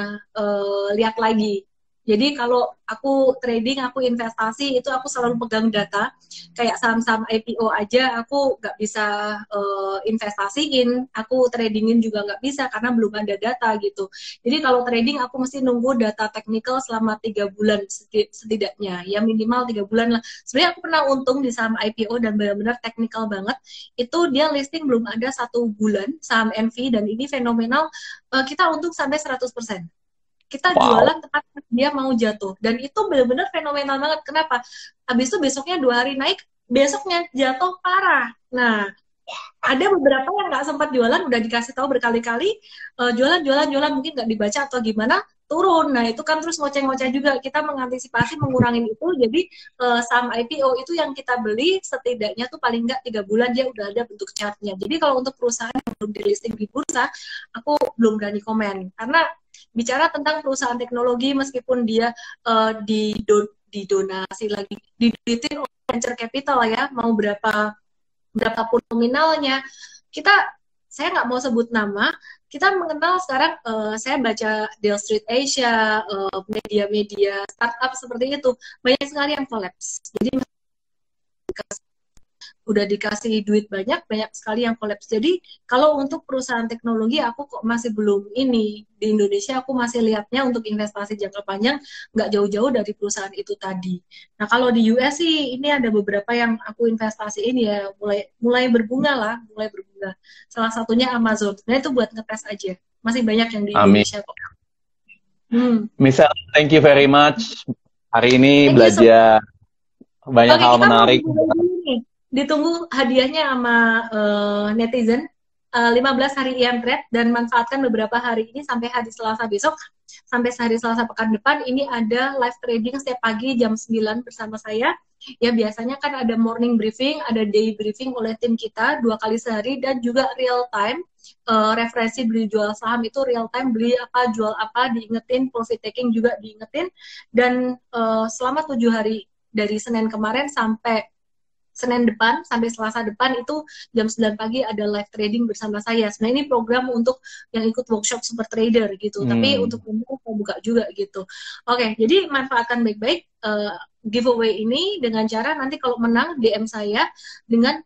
lihat lagi. Jadi kalau aku trading, aku investasi, itu aku selalu pegang data. Kayak saham-saham IPO aja, aku nggak bisa investasiin. Aku tradingin juga nggak bisa, karena belum ada data gitu. Jadi kalau trading, aku mesti nunggu data technical selama 3 bulan setidaknya. Ya minimal 3 bulan lah. Sebenarnya aku pernah untung di saham IPO dan benar-benar technical banget. Itu dia listing belum ada 1 bulan, saham NV, dan ini fenomenal. Kita untung sampai 100%. Kita jualan tepat dia mau jatuh, dan itu benar-benar fenomenal banget. Kenapa? Habis itu besoknya 2 hari naik, besoknya jatuh parah. Nah, ada beberapa yang nggak sempat jualan, udah dikasih tahu berkali-kali, jualan mungkin nggak dibaca atau gimana, turun. Nah, itu kan terus ngoceh-ngoceh juga. Kita mengantisipasi mengurangin itu. Jadi saham IPO itu yang kita beli setidaknya tuh paling nggak 3 bulan dia udah ada bentuk chartnya. Jadi kalau untuk perusahaan yang belum di listing di bursa, aku belum berani komen. Karena bicara tentang perusahaan teknologi, meskipun dia didonasi lagi, diduitin oleh venture capital ya, mau berapapun nominalnya, saya nggak mau sebut nama, kita mengenal sekarang, saya baca Dell Street Asia, media-media startup seperti itu, banyak sekali yang collapse. Jadi udah dikasih duit banyak sekali yang collapse. Jadi kalau untuk perusahaan teknologi aku kok masih belum ini. Di Indonesia aku masih lihatnya untuk investasi jangka panjang nggak jauh-jauh dari perusahaan itu tadi. Nah kalau di US sih ini ada beberapa yang aku investasiin ya mulai berbunga. Salah satunya Amazon. Nah itu buat ngetes aja. Masih banyak yang di Indonesia kok. Misal, thank you very much. Hari ini belajar banyak hal menarik. Ditunggu hadiahnya sama netizen, 15 hari IM Trade, dan manfaatkan beberapa hari ini sampai hari Selasa besok, sampai hari Selasa pekan depan. Ini ada live trading setiap pagi jam 9 bersama saya. Ya biasanya kan ada morning briefing, ada day briefing oleh tim kita 2 kali sehari, dan juga real time referensi beli jual saham itu real time, beli apa jual apa diingetin, profit taking juga diingetin. Dan selama 7 hari dari Senin kemarin sampai Senin depan, sampai Selasa depan itu jam 9 pagi ada live trading bersama saya. Sebenarnya ini program untuk yang ikut workshop super trader gitu, tapi untuk umum saya buka juga gitu. Oke, jadi manfaatkan baik-baik giveaway ini dengan cara nanti kalau menang DM saya dengan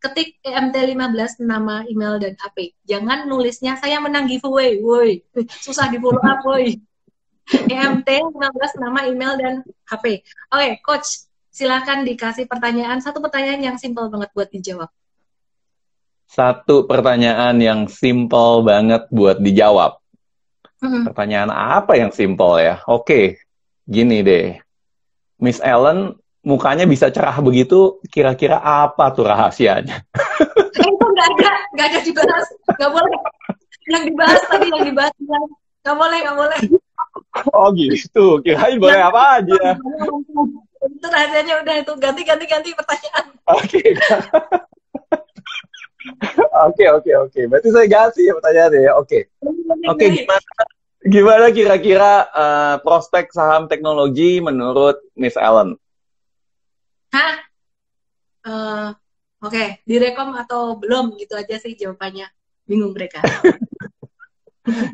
ketik EMT15 nama, email, dan HP. Jangan nulisnya saya menang giveaway, woi. Susah di follow up, woi. EMT 15, nama, email, dan HP. Oke, Coach, silakan dikasih pertanyaan. Satu pertanyaan yang simpel banget buat dijawab. Satu pertanyaan yang simple banget buat dijawab. Pertanyaan apa yang simple ya? Oke, gini deh. Miss Ellen, mukanya bisa cerah begitu, kira-kira apa tuh rahasianya? Itu nggak ada dibahas. Nggak boleh. Yang dibahas tadi, yang dibahas. Nggak boleh, nggak boleh. Oh gitu, kirain boleh apa aja. Itu rahasianya udah itu. Ganti pertanyaan. Oke. Oke. Berarti saya ganti ya pertanyaannya ya. Oke, gimana kira-kira prospek saham teknologi menurut Miss Ellen? Hah? Oke, direkom atau belum gitu aja sih jawabannya. Bingung mereka.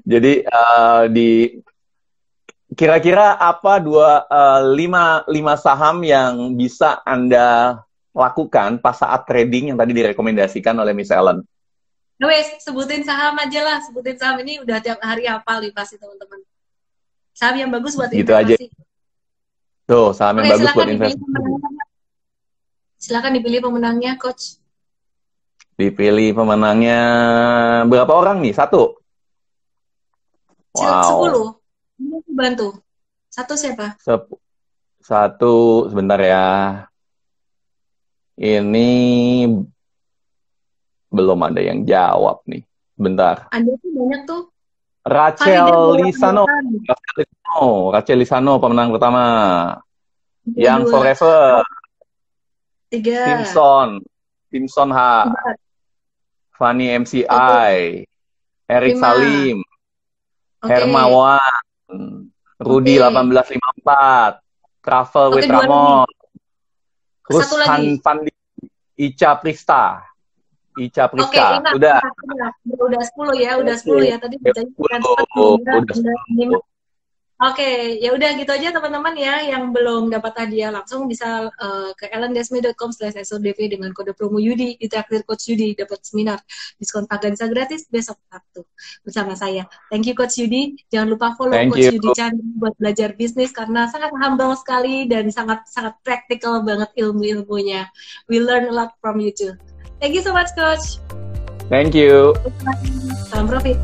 Jadi kira-kira apa lima saham yang bisa Anda lakukan pas saat trading yang tadi direkomendasikan oleh Miss Ellen? Wes, sebutin saham aja lah. Sebutin saham ini udah tiap hari hafal nih pasti teman-teman. Saham yang bagus buat gitu investasi. Aja. Tuh, saham yang bagus buat investasi. Silakan dipilih pemenangnya, Coach. Dipilih pemenangnya berapa orang nih? 1? Wow. 10. Ini bantu. 1 siapa? 1, sebentar ya. Ini belum ada yang jawab nih. Bentar. Ada tuh banyak tuh. Rachel Lisano pemenang pertama. Yang Forever. 3. Timson H. 4. Fanny MCI. Erik Salim. Hermawan. Rudy 1854. Travel with Ramon. Rushan Fandi. Ica Prista. Udah 10 ya, udah 10 ya. Tadi udah. Oke, ya udah gitu aja teman-teman ya. Yang belum dapat hadiah langsung bisa ke ellendesmi.com/sodv dengan kode promo Yudi, ditraktir Coach Yudi, dapat seminar diskon Tagansa gratis besok Sabtu bersama saya. Thank you Coach Yudi. Jangan lupa follow Coach Yudi channel buat belajar bisnis karena sangat humble sekali dan sangat praktikal banget ilmu-ilmunya. We learn a lot from you too. Thank you so much Coach. Thank you. Salam profit.